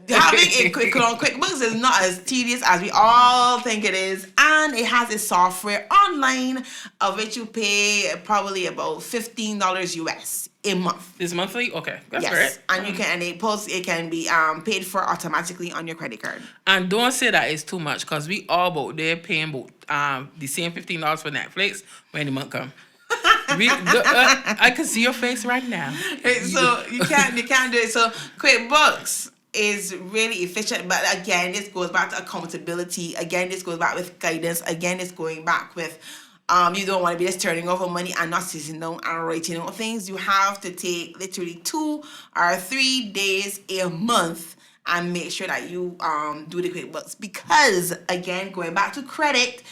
Speaker 2: Having a QuickBooks is not as tedious as we all think it is, and it has a software online of which you pay probably about $15 US a month.
Speaker 1: It's monthly? Okay, that's
Speaker 2: yes.
Speaker 1: great.
Speaker 2: And it can be paid for automatically on your credit card.
Speaker 1: And don't say that it's too much, because we all about there paying about the same $15 for Netflix when the month come. I can see your face right now.
Speaker 2: So you can't do it. So QuickBooks is really efficient, but again, this goes back to accountability. Again, this goes back with guidance. Again, it's going back with you don't want to be just turning over money and not sitting down and writing out things. You have to take literally 2 or 3 days a month and make sure that you do the QuickBooks, because again, going back to credit,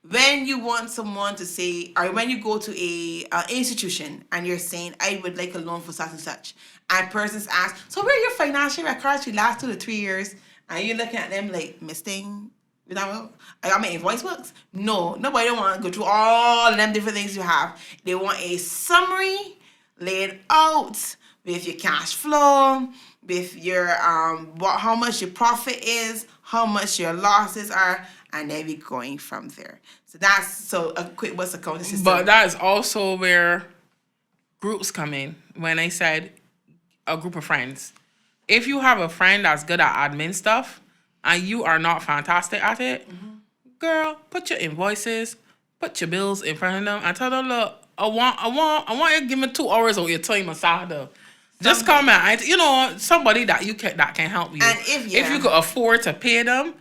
Speaker 2: when you want someone to say, or when you go to a institution and you're saying, I would like a loan for such and such, and persons ask, so where are your financial records for the last 2 to 3 years? And you're looking at them like, Miss Thing, I got my invoice books. No, nobody don't want to go through all of them different things you have. They want a summary laid out with your cash flow, with your how much your profit is, how much your losses are, and then we're going from there. So that's a QuickBooks accounting system.
Speaker 1: But that is also where groups come in. When I said a group of friends, if you have a friend that's good at admin stuff and you are not fantastic at it, girl, put your invoices, put your bills in front of them and tell them, look, I want you to give me 2 hours of your time aside. Just come and somebody that can help you.
Speaker 2: And if
Speaker 1: you could afford to pay them,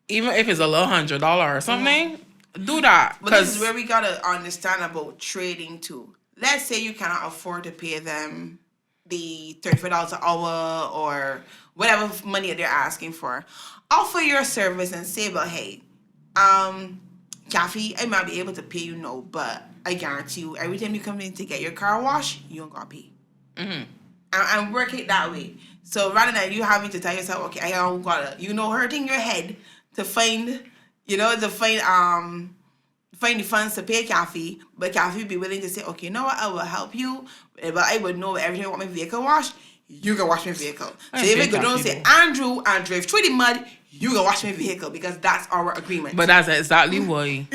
Speaker 1: even if it's a little $100 or something, do that.
Speaker 2: But this is where we gotta understand about trading too. Let's say you cannot afford to pay them the $35 an hour or whatever money they're asking for. Offer your service and say, well, hey, can Kathy, I might be able to pay you now, but I guarantee you, every time you come in to get your car washed, you don't gotta pay. And work it that way. So rather than you having to tell yourself, okay, I don't gotta, hurting your head to find, find the funds to pay Kathy, but Kathy be willing to say, okay, you know what, I will help you, but I would know every time I want my vehicle washed, you can wash my vehicle. So if it go down say, Andrew, and drive through the mud, you can wash my vehicle, because that's our agreement.
Speaker 1: But that's exactly why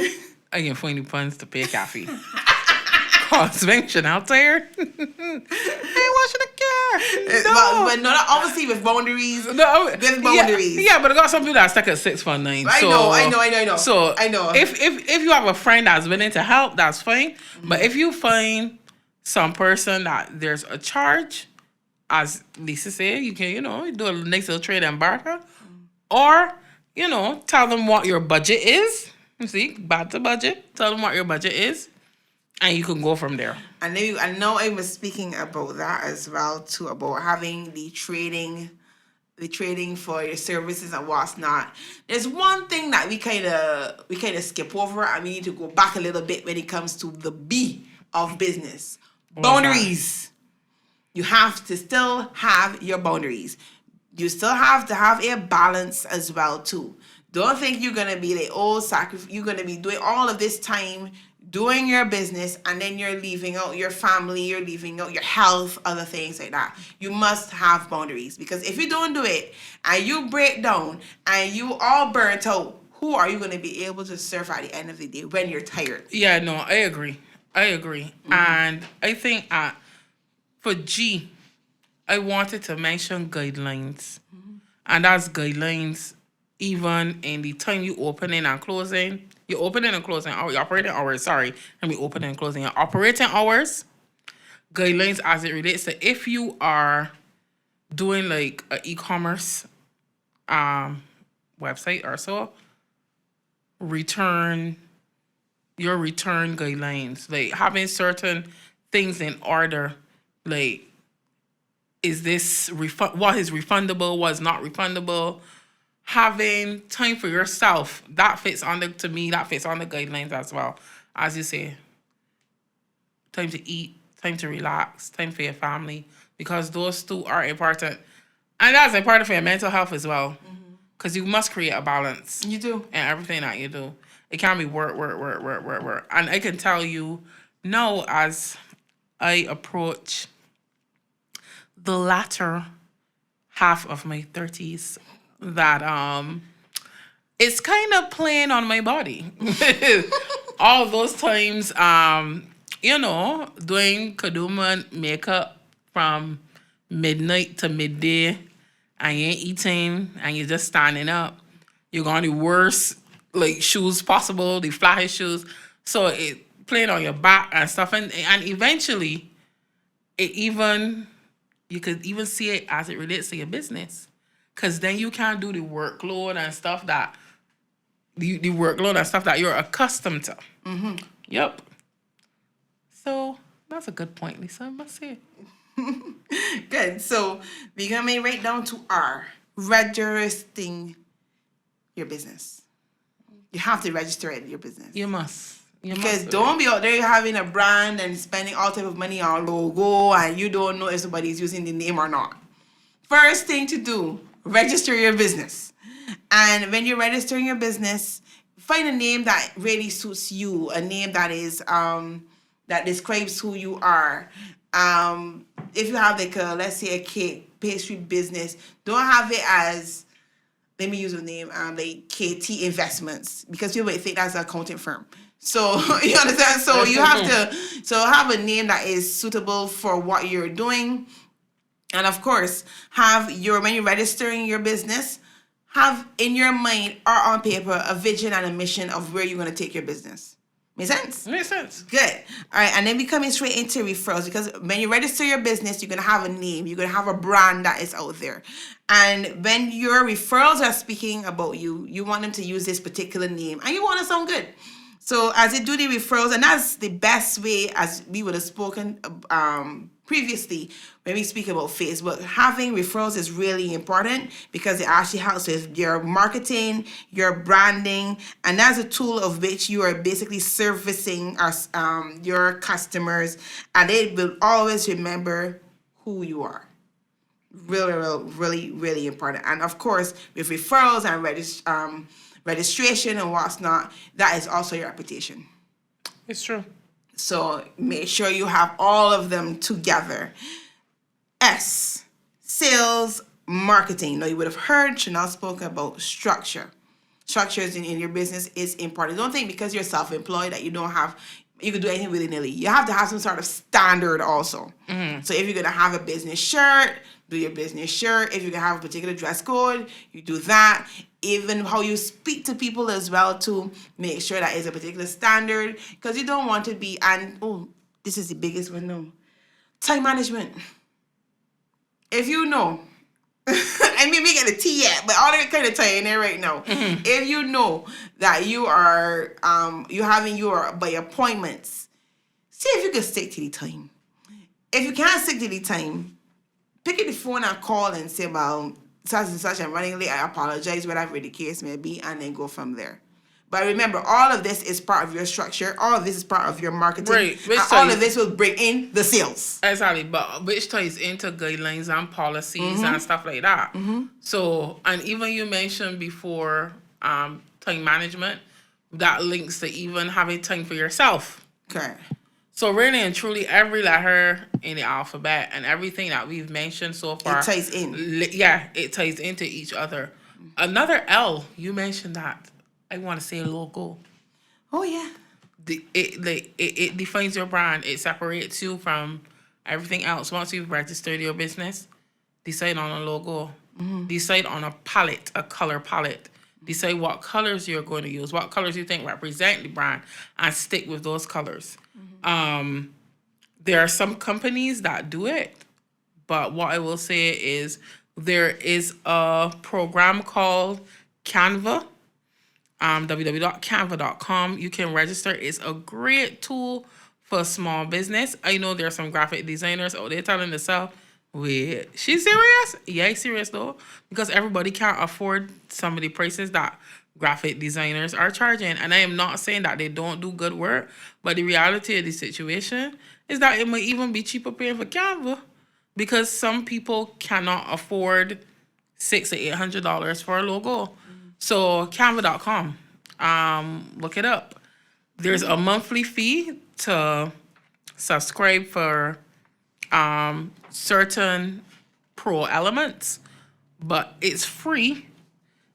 Speaker 1: I can find the funds to pay Kathy. Cause venture out there. Hey, washing the car. No.
Speaker 2: But not obviously with boundaries.
Speaker 1: No,
Speaker 2: with boundaries.
Speaker 1: Yeah, but I got some people that stuck at 619.
Speaker 2: I know.
Speaker 1: So
Speaker 2: I know.
Speaker 1: If you have a friend that's willing to help, that's fine. But if you find some person that there's a charge, as Lisa said, you can, do a nice little trade and barter. Or, tell them what your budget is. You see, back to budget. Tell them what your budget is. And you can go from there.
Speaker 2: And then I know I was speaking about that as well too, about having the trading for your services and what's not. There's one thing that we kind of skip over, and we need to go back a little bit when it comes to the B of business. Boundaries. You have to still have your boundaries. You still have to have a balance as well too. Don't think you're gonna be the old sacrifice. You're gonna be doing all of this time doing your business, and then you're leaving out your family, you're leaving out your health, other things like that. You must have boundaries, because if you don't do it and you break down and you all burnt out, who are you going to be able to serve at the end of the day when you're tired?
Speaker 1: Yeah, no, I agree. And I think for G, I wanted to mention guidelines. And that's guidelines even in the time you opening and closing. Your opening and closing, your operating hours, sorry. Let me opening and closing. Your operating hours, guidelines as it relates to if you are doing like an e-commerce website or so, your return guidelines, like having certain things in order, like is this what is refundable, what's not refundable. Having time for yourself, that fits on the guidelines as well. As you say, time to eat, time to relax, time for your family, because those two are important. And that's important for your mental health as well, because you must create a balance.
Speaker 2: You do.
Speaker 1: In everything that you do. It can't be work. And I can tell you now, as I approach the latter half of my 30s, that it's kind of playing on my body. All those times, doing Kaduma makeup from midnight to midday, and you ain't eating, and you're just standing up. You're going the worst shoes possible, the flattest shoes. So it playing on your back and stuff, and eventually, you could even see it as it relates to your business. Because then you can't do the workload and stuff that you're accustomed to. Yep. So that's a good point, Lisa, I must say.
Speaker 2: Good. So we're going to right down to R, registering your business. You have to register it, your business.
Speaker 1: You must.
Speaker 2: Because don't be out there having a brand and spending all type of money on logo, and you don't know if somebody's using the name or not. First thing to do, register your business. And when you're registering your business, find a name that really suits you, a name that is that describes who you are. If you have let's say a cake pastry business, don't have it as, let me use a name, like KT Investments, because people might think that's an accounting firm. So you understand? So you have to have a name that is suitable for what you're doing. And of course, when you're registering your business, have in your mind or on paper a vision and a mission of where you're going to take your business. Make sense?
Speaker 1: Makes sense.
Speaker 2: Good. All right, and then we coming straight into referrals, because when you register your business, you're going to have a name, you're going to have a brand that is out there. And when your referrals are speaking about you, you want them to use this particular name, and you want to sound good. So as you do the referrals, and that's the best way, as we would have spoken previously, when we speak about Facebook, having referrals is really important because it actually helps with your marketing, your branding, and that's a tool of which you are basically servicing us, your customers, and they will always remember who you are. Really important. And of course, with referrals and registration and what's not, that is also your reputation.
Speaker 1: It's true.
Speaker 2: So make sure you have all of them together. S, sales, marketing. Now you would have heard Shanelle spoke about structure. Structures in your business is important. Don't think because you're self-employed that you can do anything willy-nilly. You have to have some sort of standard also. Mm-hmm. So if you're going to have a business shirt, do your business shirt. If you're going to have a particular dress code, you do that. Even how you speak to people as well, to make sure that is a particular standard, because you don't want to be, and this is the biggest one now, time management. If you know, I mean, we get a T yet, but all that kind of time in there right now. Mm-hmm. If you know that you are you having your by appointments, see if you can stick to the time. If you can't stick to the time, pick up the phone and call and say, well, such and such, I'm running late, I apologize, whatever the case may be, and then go from there. But remember, all of this is part of your structure. All of this is part of your marketing.
Speaker 1: Right.
Speaker 2: And all of this will bring in the sales.
Speaker 1: Exactly. But which ties into guidelines and policies and stuff like that. Mm-hmm. So, and even you mentioned before time management, that links to even having time for yourself.
Speaker 2: Okay.
Speaker 1: So really and truly, every letter in the alphabet and everything that we've mentioned so far,
Speaker 2: it ties in.
Speaker 1: It ties into each other. Another L, you mentioned that. I want to say logo.
Speaker 2: Oh yeah.
Speaker 1: It defines your brand. It separates you from everything else. Once you've registered your business, decide on a logo. Mm-hmm. Decide on a palette, a color palette. Decide what colors you're going to use, what colors you think represent the brand, and stick with those colors. Mm-hmm. There are some companies that do it, but what I will say is there is a program called Canva. www.canva.com. You can register. It's a great tool for a small business. I know there are some graphic designers out there telling themselves, wait, she's serious? Yeah, serious though. Because everybody can't afford some of the prices that graphic designers are charging. And I am not saying that they don't do good work, but the reality of the situation is that it might even be cheaper paying for Canva, because some people cannot afford $600 to $800 for a logo. So Canva.com, look it up. There's a monthly fee to subscribe for certain pro elements, but it's free.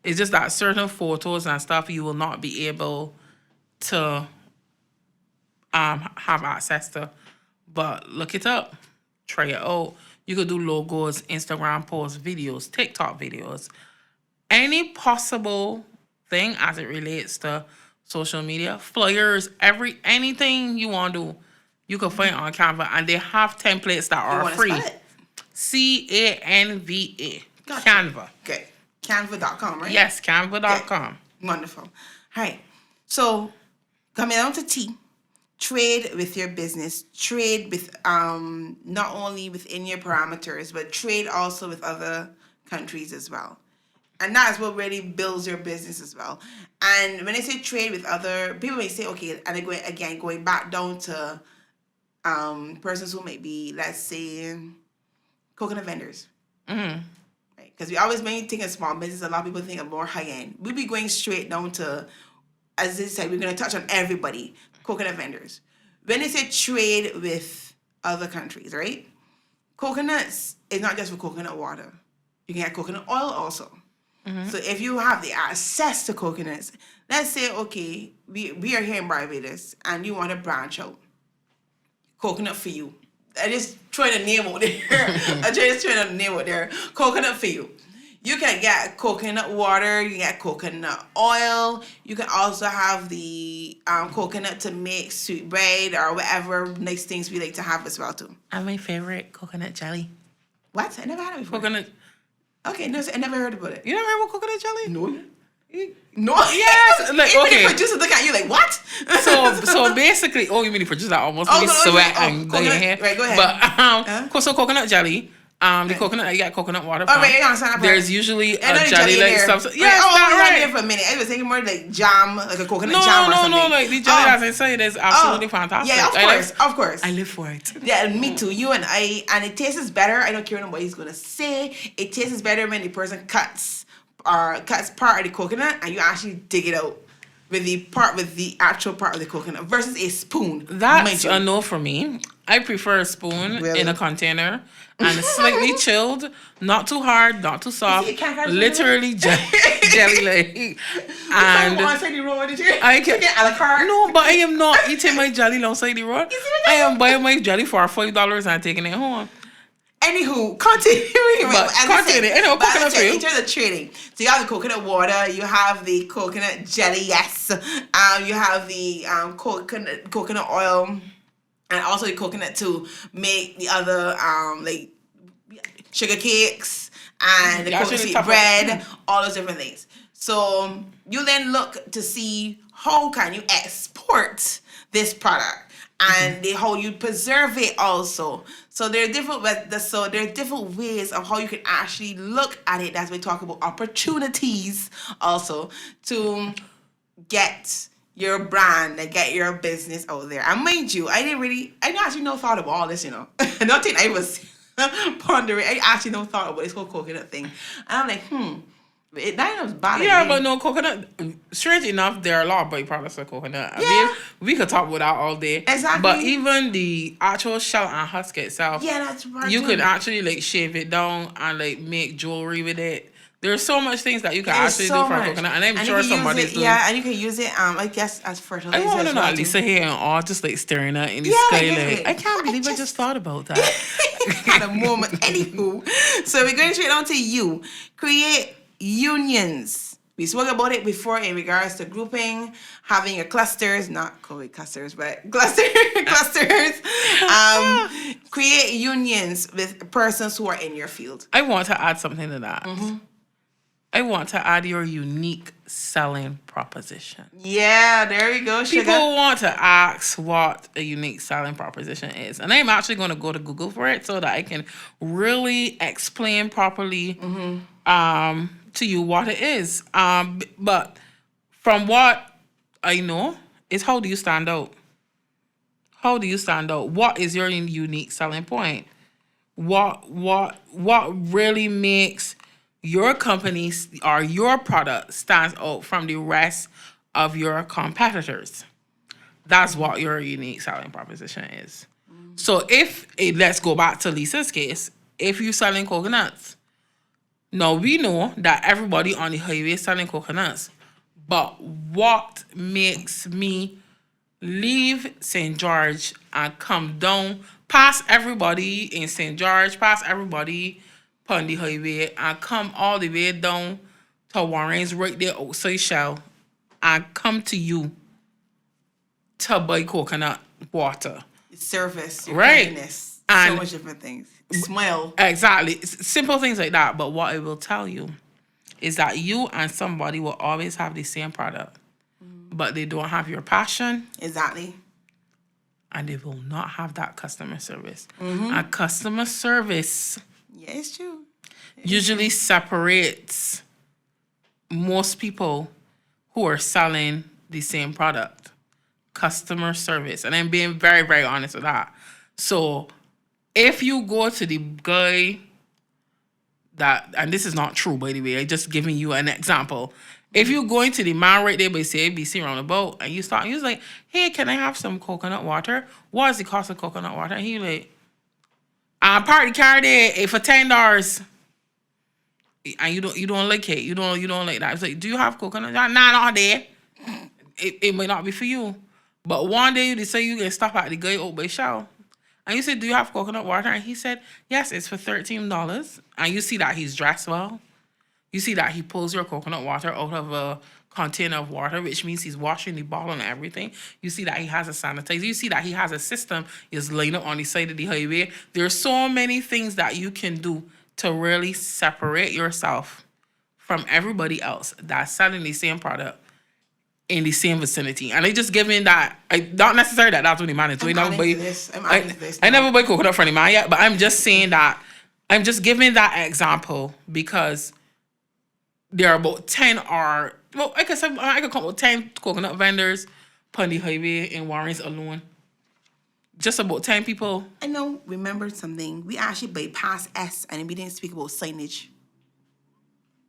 Speaker 1: It's just that certain photos and stuff you will not be able to have access to. But look it up, try it out. You could do logos, Instagram posts, videos, TikTok videos, any possible thing as it relates to social media, flyers, anything you want to do, you can find it on Canva, and they have templates that are free. Canva.
Speaker 2: Gotcha. Canva. Okay. Canva.com, right?
Speaker 1: Yes, Canva.com.
Speaker 2: Okay. Wonderful. All right. So coming down to T, trade with your business. Trade with not only within your parameters, but trade also with other countries as well. And that's what really builds your business as well. And when I say trade with other people, may say, okay, and going back down to persons who may be, let's say, coconut vendors. Mm-hmm. Right? Because we always, when you think of small business, a lot of people think of more high end. We'll be going straight down to, as I said, we're going to touch on everybody, coconut vendors. When they say trade with other countries, right? Coconuts is not just for coconut water. You can get coconut oil also. Mm-hmm. So if you have the access to coconuts, let's say, okay, we are here in Barbados and you want to branch out. Coconut for you. I just trying to name out there. Coconut for you. You can get coconut water. You can get coconut oil. You can also have the coconut to make sweet bread or whatever nice things we like to have as well too.
Speaker 1: And my favorite, coconut jelly.
Speaker 2: What? I never had it before.
Speaker 1: Coconut.
Speaker 2: Okay, no, I never heard about it.
Speaker 1: You never heard about coconut jelly?
Speaker 2: No. No.
Speaker 1: Yes, like,
Speaker 2: Even
Speaker 1: okay.
Speaker 2: the producer look at you like, what?
Speaker 1: So basically, you mean the producer almost
Speaker 2: Oh,
Speaker 1: me
Speaker 2: no,
Speaker 1: sweat
Speaker 2: yeah.
Speaker 1: and
Speaker 2: Coconut.
Speaker 1: hair.
Speaker 2: Right, go ahead.
Speaker 1: But so coconut jelly. The coconut, you get coconut water.
Speaker 2: Oh, right, yeah, sign up.
Speaker 1: There's usually
Speaker 2: I know
Speaker 1: a
Speaker 2: the
Speaker 1: jelly like
Speaker 2: in there.
Speaker 1: stuff. Yeah,
Speaker 2: right.
Speaker 1: it's not
Speaker 2: right
Speaker 1: right.
Speaker 2: there for a minute. I was thinking more like jam, like a coconut
Speaker 1: No,
Speaker 2: jam or
Speaker 1: no,
Speaker 2: something.
Speaker 1: like the jelly as I say, is absolutely fantastic.
Speaker 2: Yeah, of course.
Speaker 1: I live for it.
Speaker 2: Yeah, me too. You and I, and it tastes better. I don't care what he's gonna say. It tastes better when the person cuts part of the coconut and you actually dig it out with the actual part of the coconut versus a spoon.
Speaker 1: That's a no for me. I prefer a spoon in a container and slightly chilled, not too hard, not too soft, literally jelly like. And I can
Speaker 2: a la carte.
Speaker 1: No, but I am not eating my jelly alongside the road. I am buying my jelly for $5 and taking it home.
Speaker 2: Anywho, continue.
Speaker 1: Coconut for you.
Speaker 2: In terms of trading, so you have the coconut water, you have the coconut jelly, yes. You have the coconut oil, and also the coconut to make the other like sugar cakes and the coconut seed bread, all those different things. So you then look to see how can you export this product and how you preserve it also. So there are different ways of how you can actually look at it as we talk about opportunities also to get your brand and get your business out there. And mind you, I didn't actually no thought about all this, I don't think I was pondering. I actually no thought about this whole coconut thing. And I'm like, that was bad.
Speaker 1: Yeah, but no, coconut, strange enough, there are a lot of byproducts of coconut.
Speaker 2: Yeah.
Speaker 1: I mean, we could talk about that all day.
Speaker 2: Exactly.
Speaker 1: But even the actual shell and husk itself,
Speaker 2: yeah, that's right.
Speaker 1: You could actually like shave it down and like make jewelry with it. There's so much things that you can actually do for coconut, and I'm sure somebody's doing.
Speaker 2: Yeah, and you can use it, I guess, as fertilizer.
Speaker 1: I want to know Lisa here and all just like staring at in the sky like, I can't believe I just thought about that.
Speaker 2: At a moment. Anywho, so we're going straight on to you. Create unions. We spoke about it before in regards to grouping, having your clusters, not COVID clusters, but clusters. Create unions with persons who are in your field.
Speaker 1: I want to add something to that.
Speaker 2: Mm-hmm.
Speaker 1: I want to add your unique selling proposition.
Speaker 2: Yeah, there you go, sugar.
Speaker 1: People want to ask what a unique selling proposition is. And I'm actually going to go to Google for it so that I can really explain properly to you what it is. But from what I know is, how do you stand out? How do you stand out? What is your unique selling point? What really makes your company or your product stands out from the rest of your competitors? That's what your unique selling proposition is. So let's go back to Lisa's case. If you're selling coconuts, now we know that everybody on the highway is selling coconuts, but what makes me leave St. George and come down past everybody in St. George, past everybody on the highway, and come all the way down to Warren's right there outside Shell and come to you to buy coconut water?
Speaker 2: Service, your
Speaker 1: right?
Speaker 2: kindness,
Speaker 1: and
Speaker 2: so much different things. Smile.
Speaker 1: Exactly. Simple things like that. But what I will tell you is that you and somebody will always have the same product, but they don't have your passion.
Speaker 2: Exactly.
Speaker 1: And they will not have that customer service. And customer service,
Speaker 2: yeah, it's true,
Speaker 1: usually separates most people who are selling the same product. Customer service. And I'm being very, very honest with that. So if you go to the guy that, and this is not true, by the way, I'm just giving you an example. If you're going to the man right there by CIBC roundabout and you're like, hey, can I have some coconut water? What is the cost of coconut water? And he like, party car there for $10. And you don't like it. You don't like that. It's like, do you have coconut? Nah, not there. It might not be for you. But one day you decide you can stop at the guy out by Shell. And you said, do you have coconut water? And he said, yes, it's for $13. And you see that he's dressed well. You see that he pulls your coconut water out of a container of water, which means he's washing the bottle and everything. You see that he has a sanitizer. You see that he has a system. He's laying up on the side of the highway. There's so many things that you can do to really separate yourself from everybody else that's selling the same product in the same vicinity. And I just giving that, not necessarily that that's what the man is doing.
Speaker 2: I'm adding to this.
Speaker 1: I never buy coconut from the man yet, but I'm just saying that, I'm just giving that example because there are about 10 or, well, I could come up with 10 coconut vendors on the highway in Warrens alone. Just about 10 people.
Speaker 2: I know, remembered something. We actually bypassed S and we didn't speak about signage.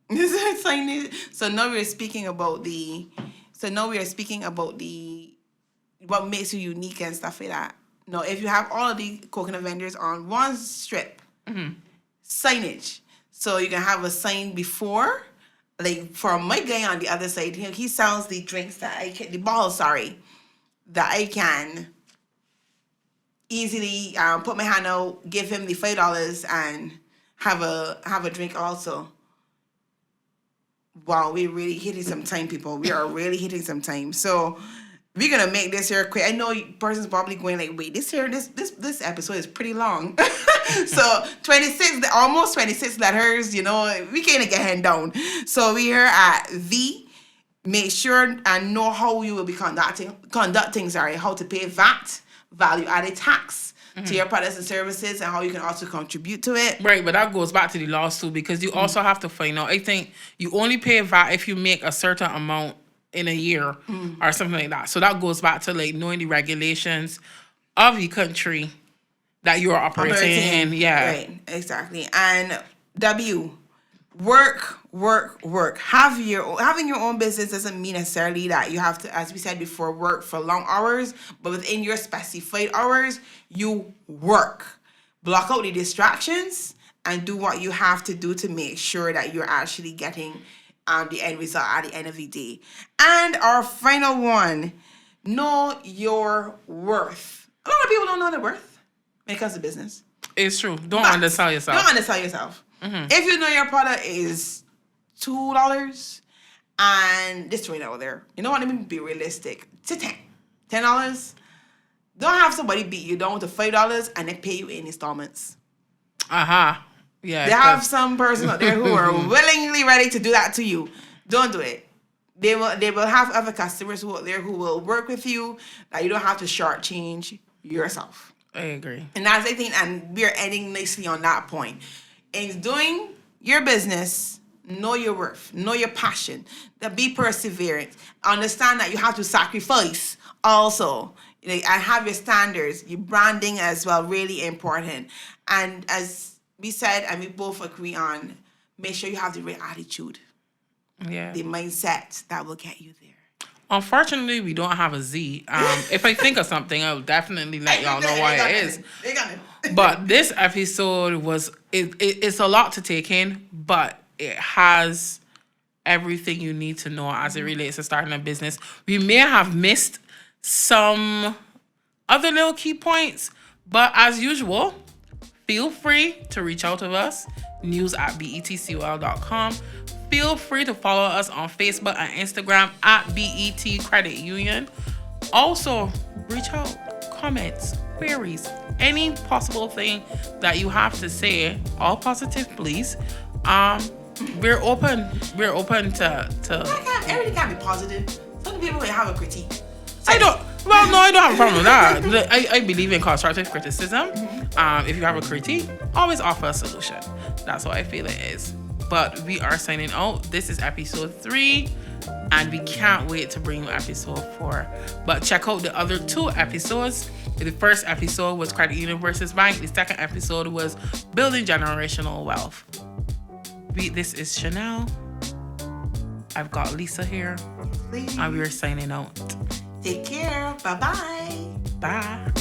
Speaker 2: Signage. So now we are speaking about what makes you unique and stuff like that. No, if you have all of the coconut vendors on one strip, signage. So you can have a sign before, like for my guy on the other side, he sells the drinks that that I can easily put my hand out, give him the $5 and have a drink also. Wow, we're really hitting some time, people. We are really hitting some time. So we're gonna make this here quick. I know person's probably going like, wait, this episode is pretty long. So 26, almost 26 letters, we can't get hand down. So we here at V. Make sure and know how you will be conducting, how to pay VAT, value-added tax, to your products and services, and how you can also contribute to it.
Speaker 1: Right, but that goes back to the lawsuit because you also have to find out. I think you only pay VAT if you make a certain amount in a year or something like that. So that goes back to like knowing the regulations of the country that you are operating in. Yeah,
Speaker 2: right, exactly. And W, work. Having your own business doesn't mean necessarily that you have to, as we said before, work for long hours, but within your specified hours, you work. Block out the distractions and do what you have to do to make sure that you're actually getting the end result at the end of the day. And our final one, know your worth. A lot of people don't know their worth when it comes to business.
Speaker 1: It's true. Don't undersell yourself.
Speaker 2: If you know your product is $2 and just throw it out there. You know what I mean? Be realistic. To $10. Don't have somebody beat you down to $5 and then pay you in installments.
Speaker 1: Yeah.
Speaker 2: They have some person out there who are willingly ready to do that to you. Don't do it. They will have other customers who are there who will work with you that you don't have to shortchange yourself.
Speaker 1: I agree.
Speaker 2: And that's the thing, and we're ending nicely on that point. In doing your business, know your worth, know your passion, that be perseverant. Understand that you have to sacrifice also, and have your standards, your branding as well, really important. And as we said, and we both agree on, make sure you have the right attitude.
Speaker 1: Yeah.
Speaker 2: The mindset that will get you there.
Speaker 1: Unfortunately, we don't have a Z. If I think of something, I'll definitely let y'all know why it is. But this episode it's a lot to take in, but it has everything you need to know as it relates to starting a business. We may have missed some other little key points, but as usual, feel free to reach out to us, news@betcol.com. Feel free to follow us on Facebook and Instagram @BET Credit Union. Also, reach out, comments, queries, any possible thing that you have to say, all positive, please. We're open. We're open to.
Speaker 2: Everything can be positive. Some people may have a critique.
Speaker 1: I don't have a problem with that. I believe in constructive criticism. If you have a critique, always offer a solution. That's what I feel it is. But we are signing out. This is episode 3, and we can't wait to bring you episode 4. But check out the other 2 episodes. The first episode was Credit Union versus Bank. The second episode was Building Generational Wealth. This is Shanelle. I've got Lisa here.
Speaker 2: Please.
Speaker 1: And we are signing out.
Speaker 2: Take care. Bye-bye.
Speaker 1: Bye.